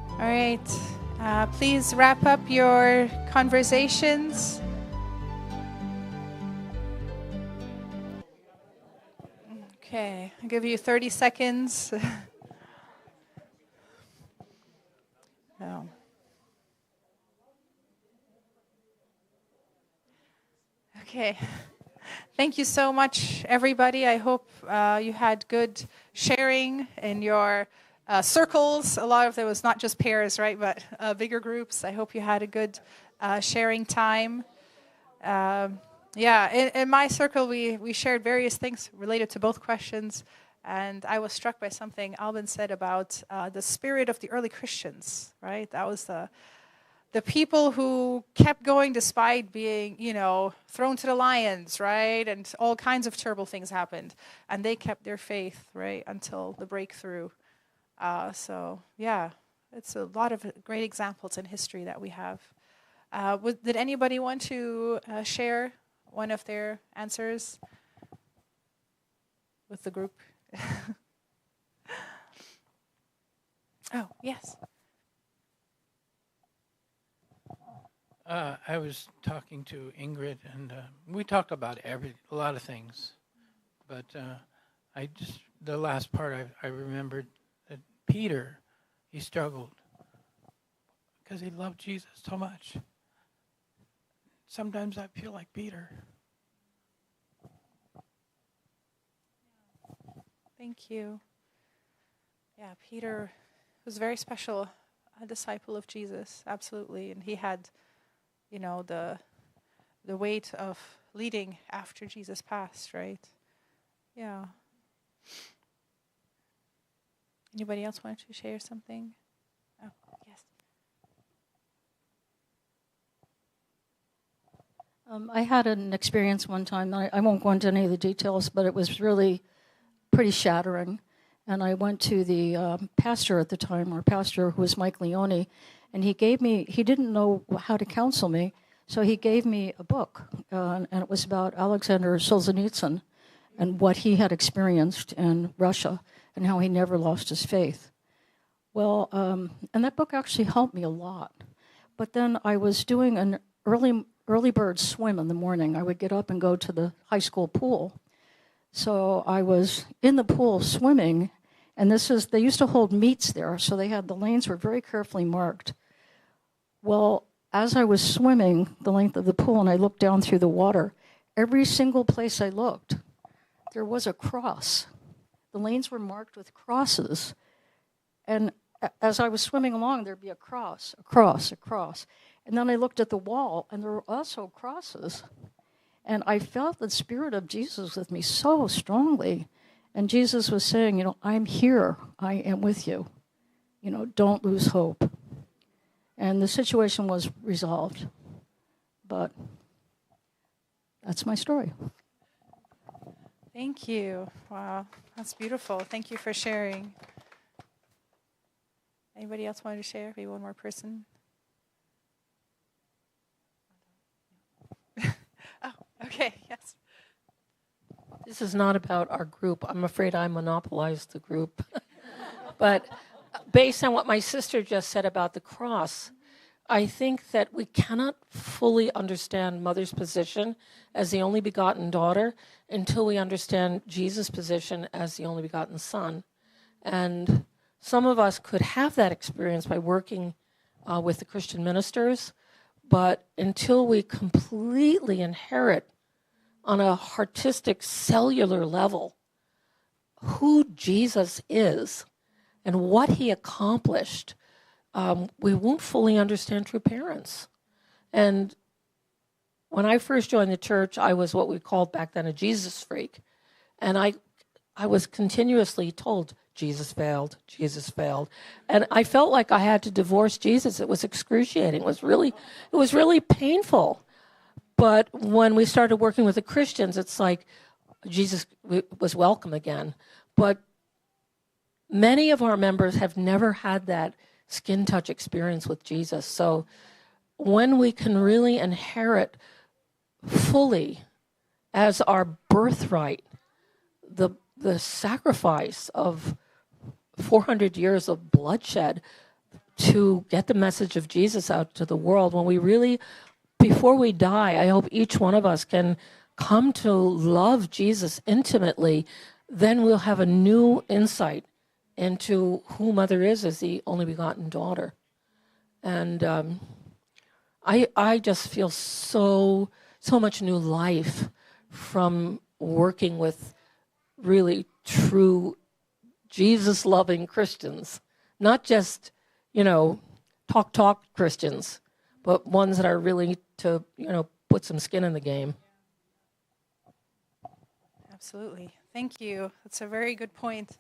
All right. Please wrap up your conversations. Okay, I'll give you 30 seconds. No. Okay. Thank you so much, everybody. I hope you had good sharing in your circles. A lot of it was not just pairs, right, but bigger groups. I hope you had a good sharing time. In my circle, we shared various things related to both questions, and I was struck by something Albin said about the spirit of the early Christians, right? That was the people who kept going despite being, thrown to the lions, right? And all kinds of terrible things happened. And they kept their faith, right, until the breakthrough. It's a lot of great examples in history that we have. Did anybody want to share one of their answers with the group? Oh, yes. I was talking to Ingrid, and we talked about a lot of things. But the last part I remembered that Peter, he struggled because he loved Jesus so much. Sometimes I feel like Peter. Thank you. Yeah, Peter was very special, a disciple of Jesus, absolutely. And he had, the weight of leading after Jesus passed, right? Yeah. Anybody else want to share something? Oh, yes. I had an experience one time. I won't go into any of the details, but it was really pretty shattering. And I went to the pastor at the time, our pastor, who was Mike Leone, and he didn't know how to counsel me, so he gave me a book, and it was about Alexander Solzhenitsyn and what he had experienced in Russia and how he never lost his faith. Well, and that book actually helped me a lot. But then I was doing an early bird swim in the morning. I would get up and go to the high school pool. So I was in the pool swimming, and they used to hold meets there, so the lanes were very carefully marked. Well, as I was swimming the length of the pool and I looked down through the water, every single place I looked, there was a cross. The lanes were marked with crosses. And as I was swimming along, there'd be a cross, a cross, a cross. And then I looked at the wall, and there were also crosses. And I felt the Spirit of Jesus with me so strongly. And Jesus was saying, I'm here. I am with you. Don't lose hope. And the situation was resolved. But that's my story. Thank you. Wow, that's beautiful. Thank you for sharing. Anybody else want to share? Maybe one more person? Oh, okay, yes. This is not about our group. I'm afraid I monopolized the group. But based on what my sister just said about the cross, I think that we cannot fully understand Mother's position as the only begotten daughter until we understand Jesus' position as the only begotten Son. And some of us could have that experience by working with the Christian ministers, but until we completely inherit on a heartistic, cellular level who Jesus is and what he accomplished, we won't fully understand true parents. And when I first joined the church, I was what we called back then a Jesus freak. And I was continuously told, Jesus failed, Jesus failed. And I felt like I had to divorce Jesus. It was excruciating. It was really painful. But when we started working with the Christians, it's like Jesus was welcome again. But many of our members have never had that skin touch experience with Jesus. So when we can really inherit fully as our birthright the sacrifice of 400 years of bloodshed to get the message of Jesus out to the world. When we really, before we die, I hope each one of us can come to love Jesus intimately. Then we'll have a new insight into who Mother is as the only begotten daughter. And I just feel so much new life from working with really true Jesus-loving Christians, not just, talk Christians, but ones that are really to, put some skin in the game. Absolutely. Thank you. That's a very good point.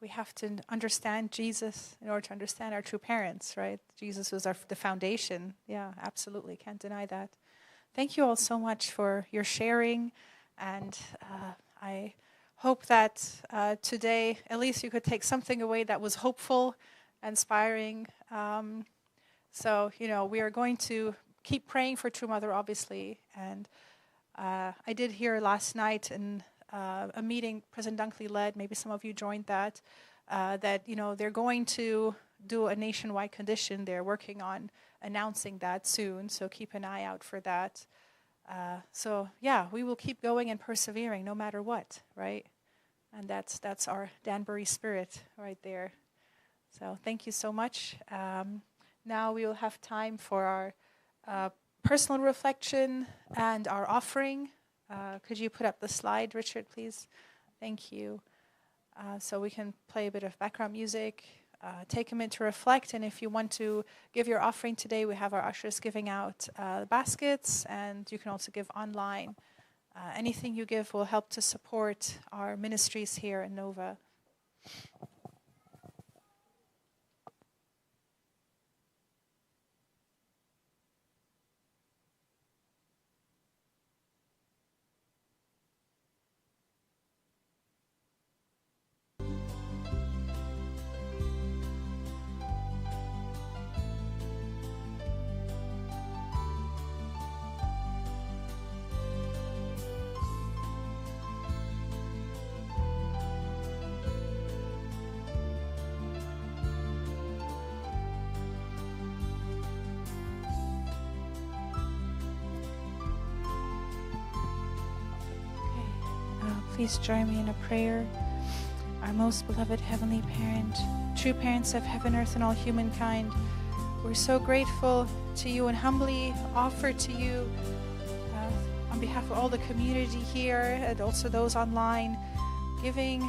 We have to understand Jesus in order to understand our true parents, right? Jesus was the foundation. Yeah, absolutely. Can't deny that. Thank you all so much for your sharing. And I hope that today, at least you could take something away that was hopeful, inspiring. So, we are going to keep praying for True Mother, obviously. And I did hear last night in a meeting President Dunkley led, maybe some of you joined that, that, they're going to do a nationwide condition. They're working on announcing that soon, so keep an eye out for that. So, we will keep going and persevering no matter what, right? And that's our Danbury spirit right there. So thank you so much. Now we will have time for our personal reflection and our offering. Could you put up the slide, Richard, please? Thank you. So we can play a bit of background music, take a minute to reflect, and if you want to give your offering today, we have our ushers giving out baskets, and you can also give online. Anything you give will help to support our ministries here in Nova. Please join me in a prayer. Our most beloved Heavenly Parent, true parents of heaven, earth, and all humankind, we're so grateful to you and humbly offer to you, on behalf of all the community here and also those online, giving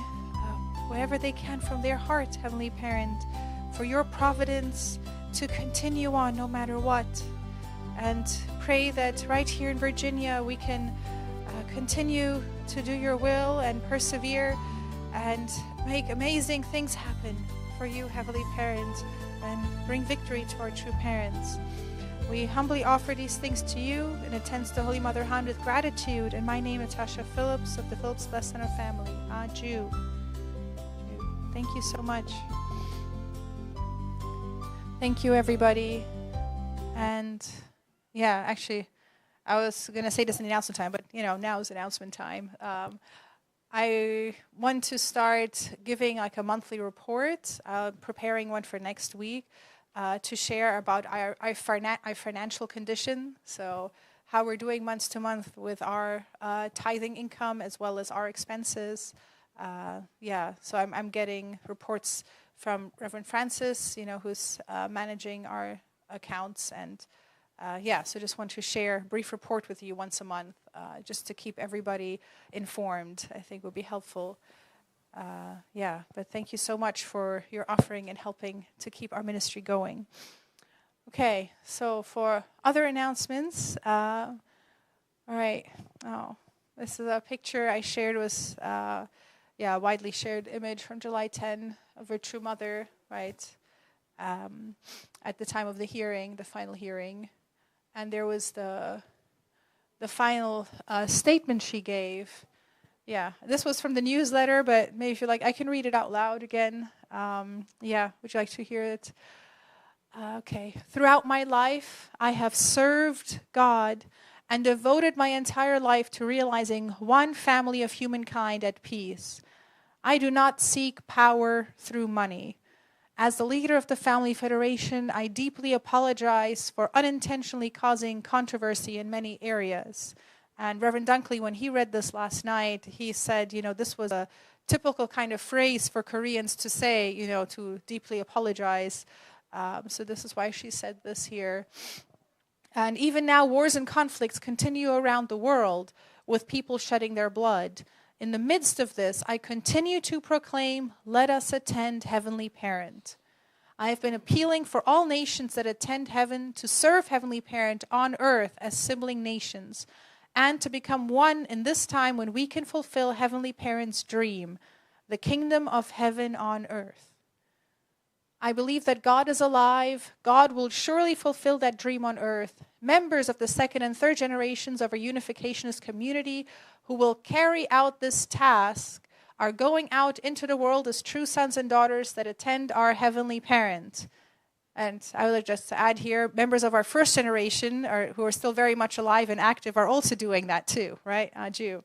whatever they can from their heart, Heavenly Parent, for your providence to continue on no matter what. And pray that right here in Virginia we can continue to do your will and persevere and make amazing things happen for you, Heavenly Parent, and bring victory to our true parents. We humbly offer these things to you and attend the Holy Mother Hand with gratitude. In my name, Natasha Phillips of the Phillips Blessed Center family. Jew. Thank you so much. Thank you, everybody. And actually, I was going to say this in the announcement time, but, now is announcement time. I want to start giving like a monthly report, preparing one for next week to share about our financial condition. So how we're doing month to month with our tithing income as well as our expenses. So I'm getting reports from Reverend Francis, who's managing our accounts, and so just want to share a brief report with you once a month, just to keep everybody informed. I think would be helpful. But thank you so much for your offering and helping to keep our ministry going. Okay, so for other announcements, all right. Oh, this is a picture I shared was, widely shared image from July 10 of our True Mother, right? At the time of the hearing, the final hearing. And there was the final statement she gave. Yeah, this was from the newsletter, but maybe if you like, I can read it out loud again. Would you like to hear it? Okay. Throughout my life, I have served God and devoted my entire life to realizing one family of humankind at peace. I do not seek power through money. As the leader of the Family Federation, I deeply apologize for unintentionally causing controversy in many areas. And Reverend Dunkley, when he read this last night, he said, this was a typical kind of phrase for Koreans to say, to deeply apologize. So this is why she said this here. And even now, wars and conflicts continue around the world with people shedding their blood. In the midst of this, I continue to proclaim, let us attend Heavenly Parent. I have been appealing for all nations that attend heaven to serve Heavenly Parent on earth as sibling nations, and to become one in this time when we can fulfill Heavenly Parent's dream, the kingdom of heaven on earth. I believe that God is alive. God will surely fulfill that dream on earth. Members of the second and third generations of our unificationist community who will carry out this task are going out into the world as true sons and daughters that attend our Heavenly Parent. And I would just add here, members of our first generation who are still very much alive and active are also doing that too, right? Jew.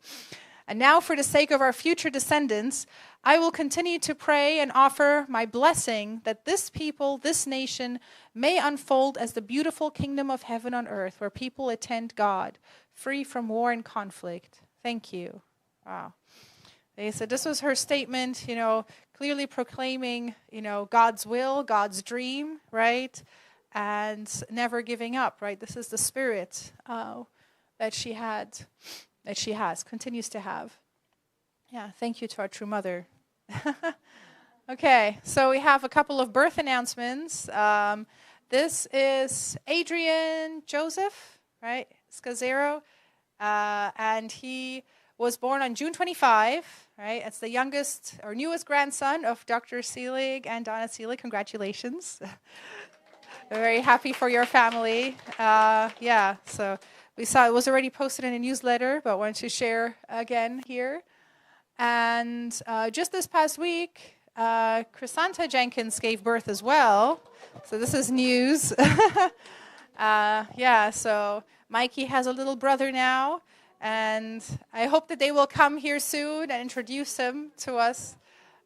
And now for the sake of our future descendants, I will continue to pray and offer my blessing that this people, this nation, may unfold as the beautiful kingdom of heaven on earth where people attend God, free from war and conflict. Thank you. Wow. So this was her statement, clearly proclaiming, God's will, God's dream, right? And never giving up, right? This is the spirit that she has, continues to have. Yeah, thank you to our true mother. Okay, so we have a couple of birth announcements. This is Adrian Joseph, right? Scazzero. And he was born on June 25, right? It's the youngest or newest grandson of Dr. Seelig and Donna Seelig. Congratulations. We're very happy for your family. So we saw it was already posted in a newsletter, but wanted to share again here. And just this past week, Chrysanta Jenkins gave birth as well. So this is news. So Mikey has a little brother now. And I hope that they will come here soon and introduce him to us.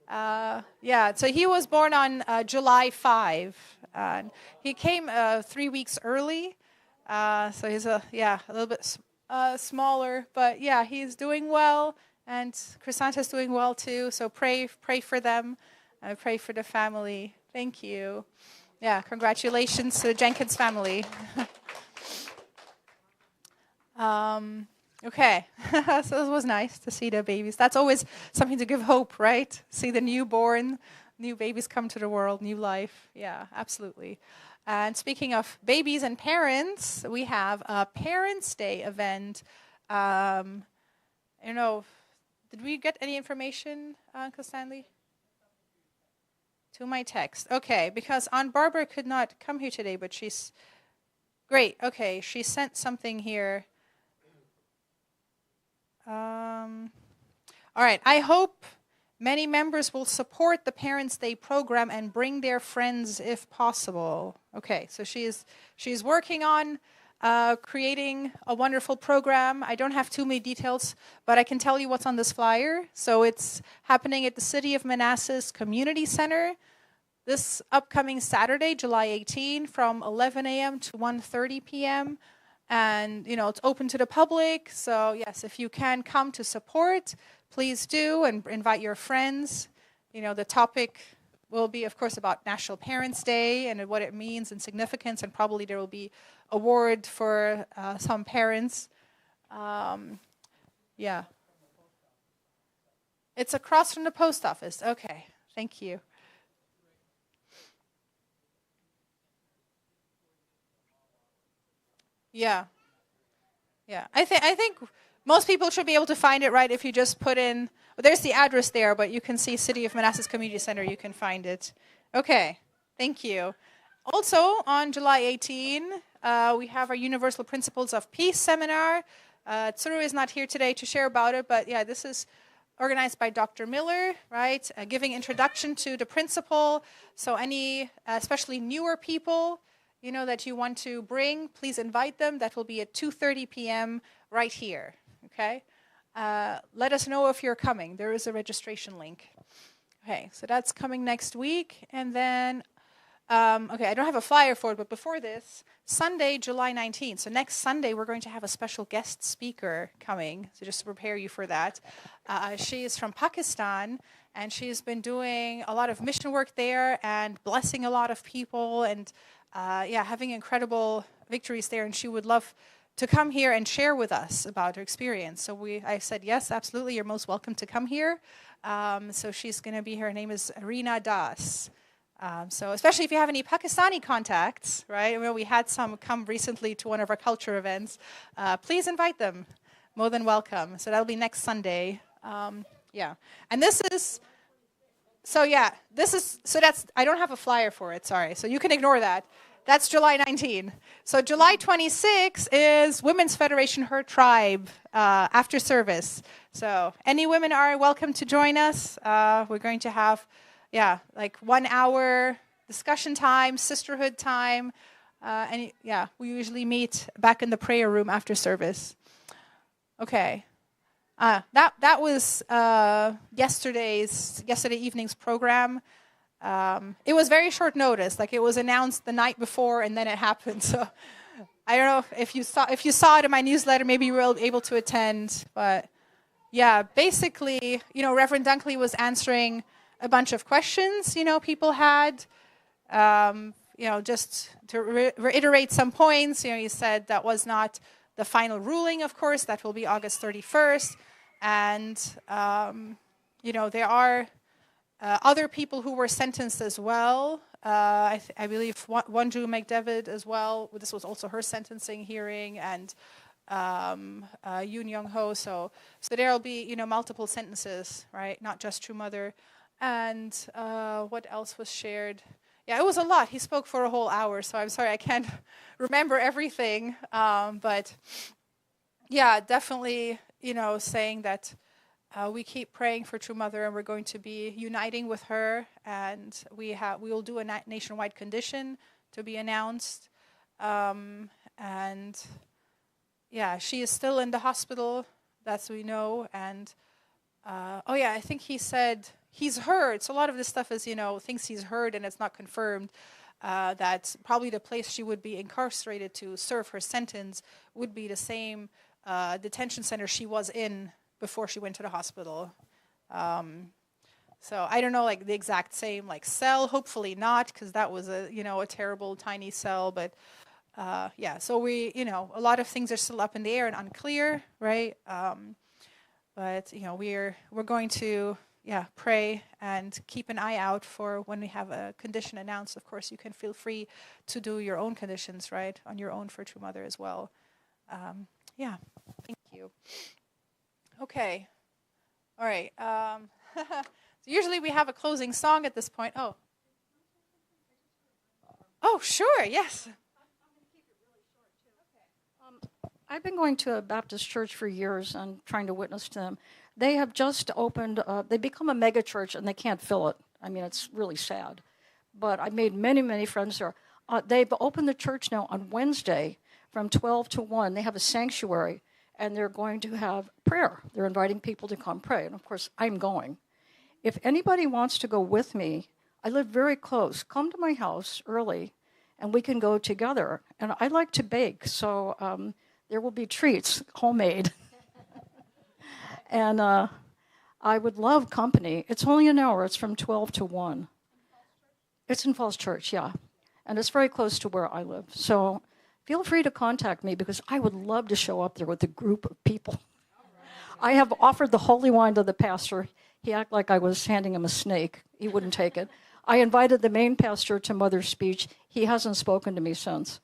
So he was born on July 5. He came 3 weeks early. So he's a little bit smaller. But yeah, he's doing well. And Chrysanta's doing well too. So pray for them. Pray for the family. Thank you. Yeah, congratulations to the Jenkins family. Okay, so it was nice to see the babies. That's always something to give hope, right? See the newborn, new babies come to the world, new life. Yeah, absolutely. And speaking of babies and parents, we have a Parents' Day event. Did we get any information, Uncle Stanley? To my text. Okay, because Aunt Barbara could not come here today, but she's great. Okay, she sent something here. All right, I hope many members will support the Parents' Day program and bring their friends if possible. Okay, so she's working on creating a wonderful program. I don't have too many details, but I can tell you what's on this flyer. So it's happening at the City of Manassas Community Center this upcoming Saturday, July 18, from 11 a.m. to 1:30 p.m., and, it's open to the public. So, yes, if you can come to support, please do, and invite your friends. The topic will be, of course, about National Parents' Day and what it means and significance, and probably there will be award for some parents. It's across from the post office. Okay, thank you. Yeah. I think most people should be able to find it, right? If you just put in, there's the address there, but you can see City of Manassas Community Center. You can find it. Okay, thank you. Also, on July 18, we have our Universal Principles of Peace seminar. Tsuru is not here today to share about it, but yeah, this is organized by Dr. Miller, right? Giving introduction to the principle. So any, especially newer people, that you want to bring, please invite them. That will be at 2:30 p.m. right here, okay? let us know if you're coming. There is a registration link. Okay, so that's coming next week. And then, okay, I don't have a flyer for it, but before this, Sunday, July 19th. So next Sunday, we're going to have a special guest speaker coming. So just to prepare you for that. She is from Pakistan, and she's been doing a lot of mission work there and blessing a lot of people and, having incredible victories there. And she would love to come here and share with us about her experience. So I said, yes, absolutely, you're most welcome to come here. So she's going to be here. Her name is Reena Das. So especially if you have any Pakistani contacts, right? We had some come recently to one of our culture events. Please invite them. More than welcome. So that'll be next Sunday. And this is, I don't have a flyer for it, sorry. So you can ignore that. That's July 19. So July 26 is Women's Federation Her Tribe after service. So any women are welcome to join us. We're going to have, 1 hour discussion time, sisterhood time. We usually meet back in the prayer room after service. Okay. That was yesterday evening's program. It was very short notice. Like, it was announced the night before, and then it happened. So I don't know if you saw it in my newsletter. Maybe you were able to attend. But basically, Reverend Dunkley was answering a bunch of questions people had. Just to reiterate some points. He said that was not the final ruling. Of course, that will be August 31st, and there are. Other people who were sentenced as well. I believe Wanju McDavid as well. This was also her sentencing hearing, and Yoon Young Ho. So there will be multiple sentences, right? Not just True Mother. And what else was shared? Yeah, it was a lot. He spoke for a whole hour, so I'm sorry I can't remember everything. But definitely saying that. We keep praying for True Mother, and we're going to be uniting with her, and we will do a nationwide condition to be announced. She is still in the hospital, that's we know. And I think he said he's heard. So a lot of this stuff is things he's heard, and it's not confirmed. That probably the place she would be incarcerated to serve her sentence would be the same detention center she was in before she went to the hospital. So I don't know, the exact same, cell. Hopefully not, because that was a terrible tiny cell. But so we, a lot of things are still up in the air and unclear, right? But we're going to pray and keep an eye out for when we have a condition announced. Of course, you can feel free to do your own conditions, right, on your own for True Mother as well. Thank you. Okay. All right. So usually we have a closing song at this point. Oh, sure. Yes. I've been going to a Baptist church for years and trying to witness to them. They have just opened, they become a mega church, and they can't fill it. I mean, it's really sad. But I made many, many friends there. They've opened the church now on Wednesday from 12 to 1. They have a sanctuary. And they're going to have prayer. They're inviting people to come pray. And, of course, I'm going. If anybody wants to go with me, I live very close. Come to my house early, and we can go together. And I like to bake, so there will be treats, homemade. And I would love company. It's only an hour. It's from 12 to 1. It's in Falls Church, yeah. And it's very close to where I live. So feel free to contact me, because I would love to show up there with a group of people. I have offered the holy wine to the pastor. He acted like I was handing him a snake. He wouldn't take it. I invited the main pastor to Mother's speech. He hasn't spoken to me since.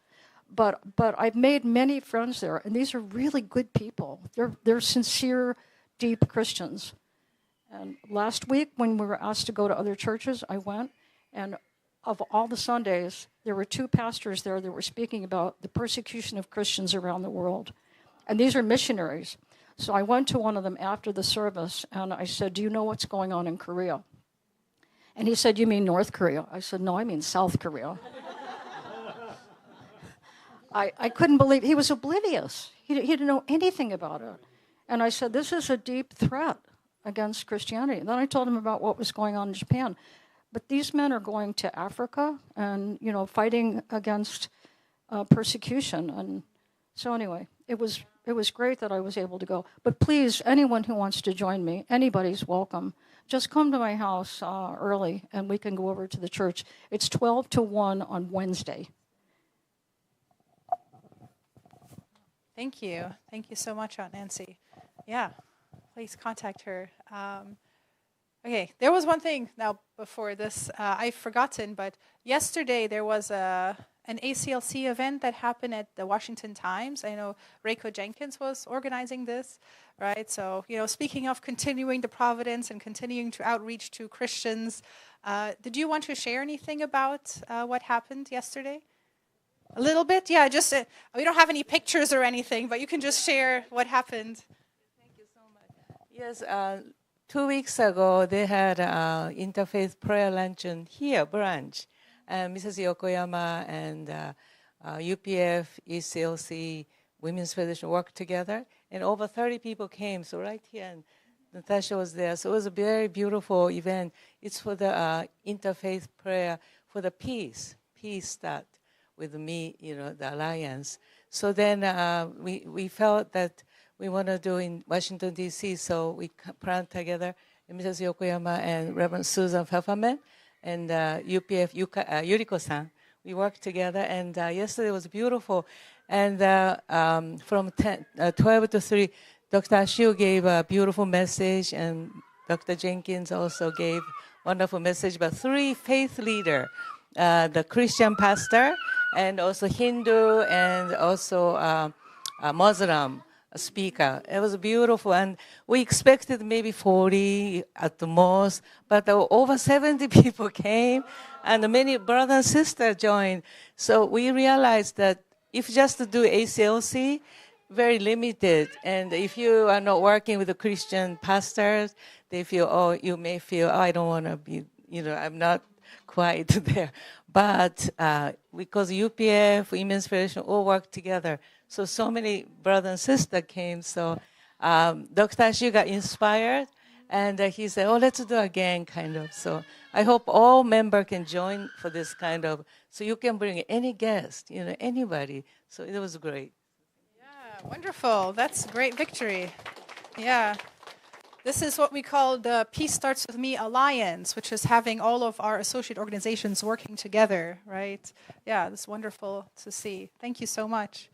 But I've made many friends there, and these are really good people. They're sincere, deep Christians. And last week, when we were asked to go to other churches, I went, and of all the Sundays, there were 2 pastors there that were speaking about the persecution of Christians around the world. And these are missionaries. So I went to one of them after the service, and I said, do you know what's going on in Korea? And he said, you mean North Korea? I said, no, I mean South Korea. I couldn't believe, he was oblivious. He didn't know anything about it. And I said, this is a deep threat against Christianity. And then I told him about what was going on in Japan. But these men are going to Africa and, fighting against persecution. And so anyway, it was great that I was able to go. But please, anyone who wants to join me, anybody's welcome. Just come to my house early, and we can go over to the church. It's 12 to 1 on Wednesday. Thank you. Thank you so much, Aunt Nancy. Yeah, please contact her. Okay, there was one thing now before this I've forgotten, but yesterday there was an ACLC event that happened at the Washington Times. I know Reiko Jenkins was organizing this, right? So, speaking of continuing the providence and continuing to outreach to Christians, did you want to share anything about what happened yesterday? A little bit? Yeah, just, we don't have any pictures or anything, but you can just share what happened. Thank you so much. Yes, 2 weeks ago, they had interfaith prayer luncheon here, branch. Mrs. Yokoyama and UPF, ECLC, Women's Federation worked together, and over 30 people came. So right here, and Natasha was there. So it was a very beautiful event. It's for the interfaith prayer for the peace that with me, the alliance. So then we felt that we want to do in Washington, D.C., so we planned together, Mrs. Yokoyama and Reverend Susan Pfefferman and UPF Yuriko-san. We worked together, and yesterday was beautiful. And from 12 to 3, Dr. Ashio gave a beautiful message, and Dr. Jenkins also gave wonderful message. But 3 faith leaders, the Christian pastor, and also Hindu, and also a Muslim speaker. It was beautiful, and we expected maybe 40 at the most, but over 70 people came, and many brothers and sisters joined. So we realized that if just to do ACLC, very limited, and if you are not working with the Christian pastors, they feel, you may feel, I don't want to be, I'm not quite there. But because UPF, Women's Federation, all work together, so many brothers and sisters came. So Dr. Ashio got inspired, and he said, let's do again, kind of. So I hope all members can join for this kind of, so you can bring any guest, anybody. So it was great. Yeah, wonderful. That's a great victory. Yeah. This is what we call the Peace Starts With Me Alliance, which is having all of our associate organizations working together, right? Yeah, it's wonderful to see. Thank you so much.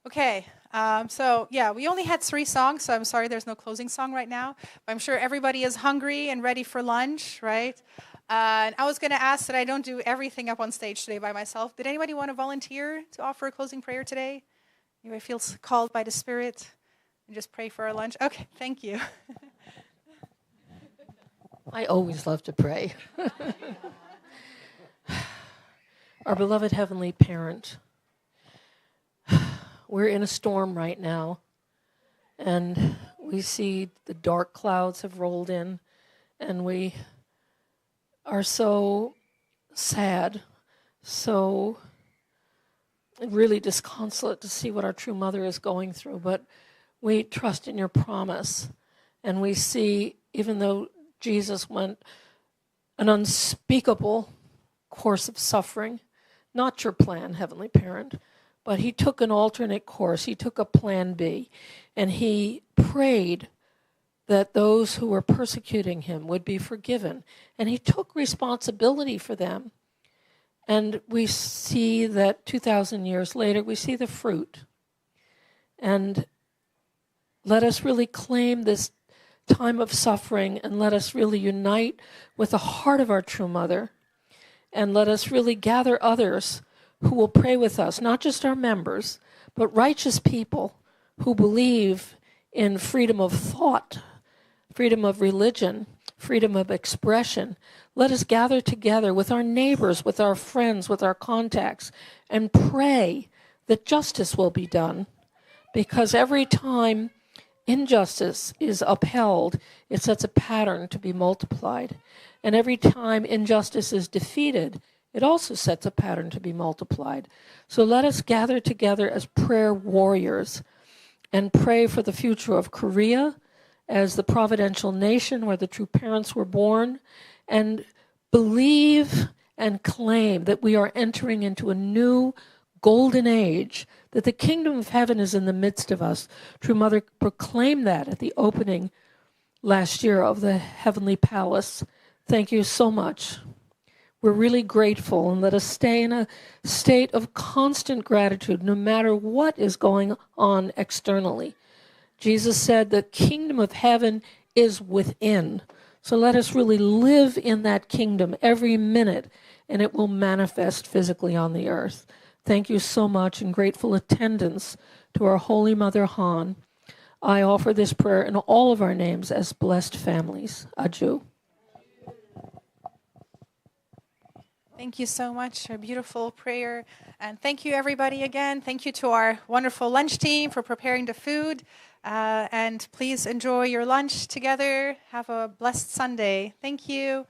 Okay, we only had 3 songs, so I'm sorry there's no closing song right now. But I'm sure everybody is hungry and ready for lunch, right? And I was going to ask that I don't do everything up on stage today by myself. Did anybody want to volunteer to offer a closing prayer today? Anybody feels called by the Spirit? And just pray for our lunch? Okay, thank you. I always love to pray. Our beloved Heavenly Parent, we're in a storm right now, and we see the dark clouds have rolled in, and we are so sad, so really disconsolate to see what our true mother is going through, but we trust in your promise, and we see, even though Jesus went an unspeakable course of suffering, not your plan, Heavenly Parent, but he took an alternate course. He took a plan B, and he prayed that those who were persecuting him would be forgiven, and he took responsibility for them. And we see that 2,000 years later, we see the fruit. And let us really claim this time of suffering, and let us really unite with the heart of our true mother, and let us really gather others who will pray with us, not just our members, but righteous people who believe in freedom of thought, freedom of religion, freedom of expression. Let us gather together with our neighbors, with our friends, with our contacts, and pray that justice will be done, because every time injustice is upheld, it sets a pattern to be multiplied. And every time injustice is defeated, it also sets a pattern to be multiplied. So let us gather together as prayer warriors and pray for the future of Korea as the providential nation where the true parents were born, and believe and claim that we are entering into a new golden age, that the kingdom of heaven is in the midst of us. True Mother proclaimed that at the opening last year of the Heavenly Palace. Thank you so much. We're really grateful, and let us stay in a state of constant gratitude no matter what is going on externally. Jesus said the kingdom of heaven is within. So let us really live in that kingdom every minute, and it will manifest physically on the earth. Thank you so much, and grateful attendance to our Holy Mother Han. I offer this prayer in all of our names as blessed families. Adieu. Thank you so much. A beautiful prayer. And thank you, everybody, again. Thank you to our wonderful lunch team for preparing the food. And please enjoy your lunch together. Have a blessed Sunday. Thank you.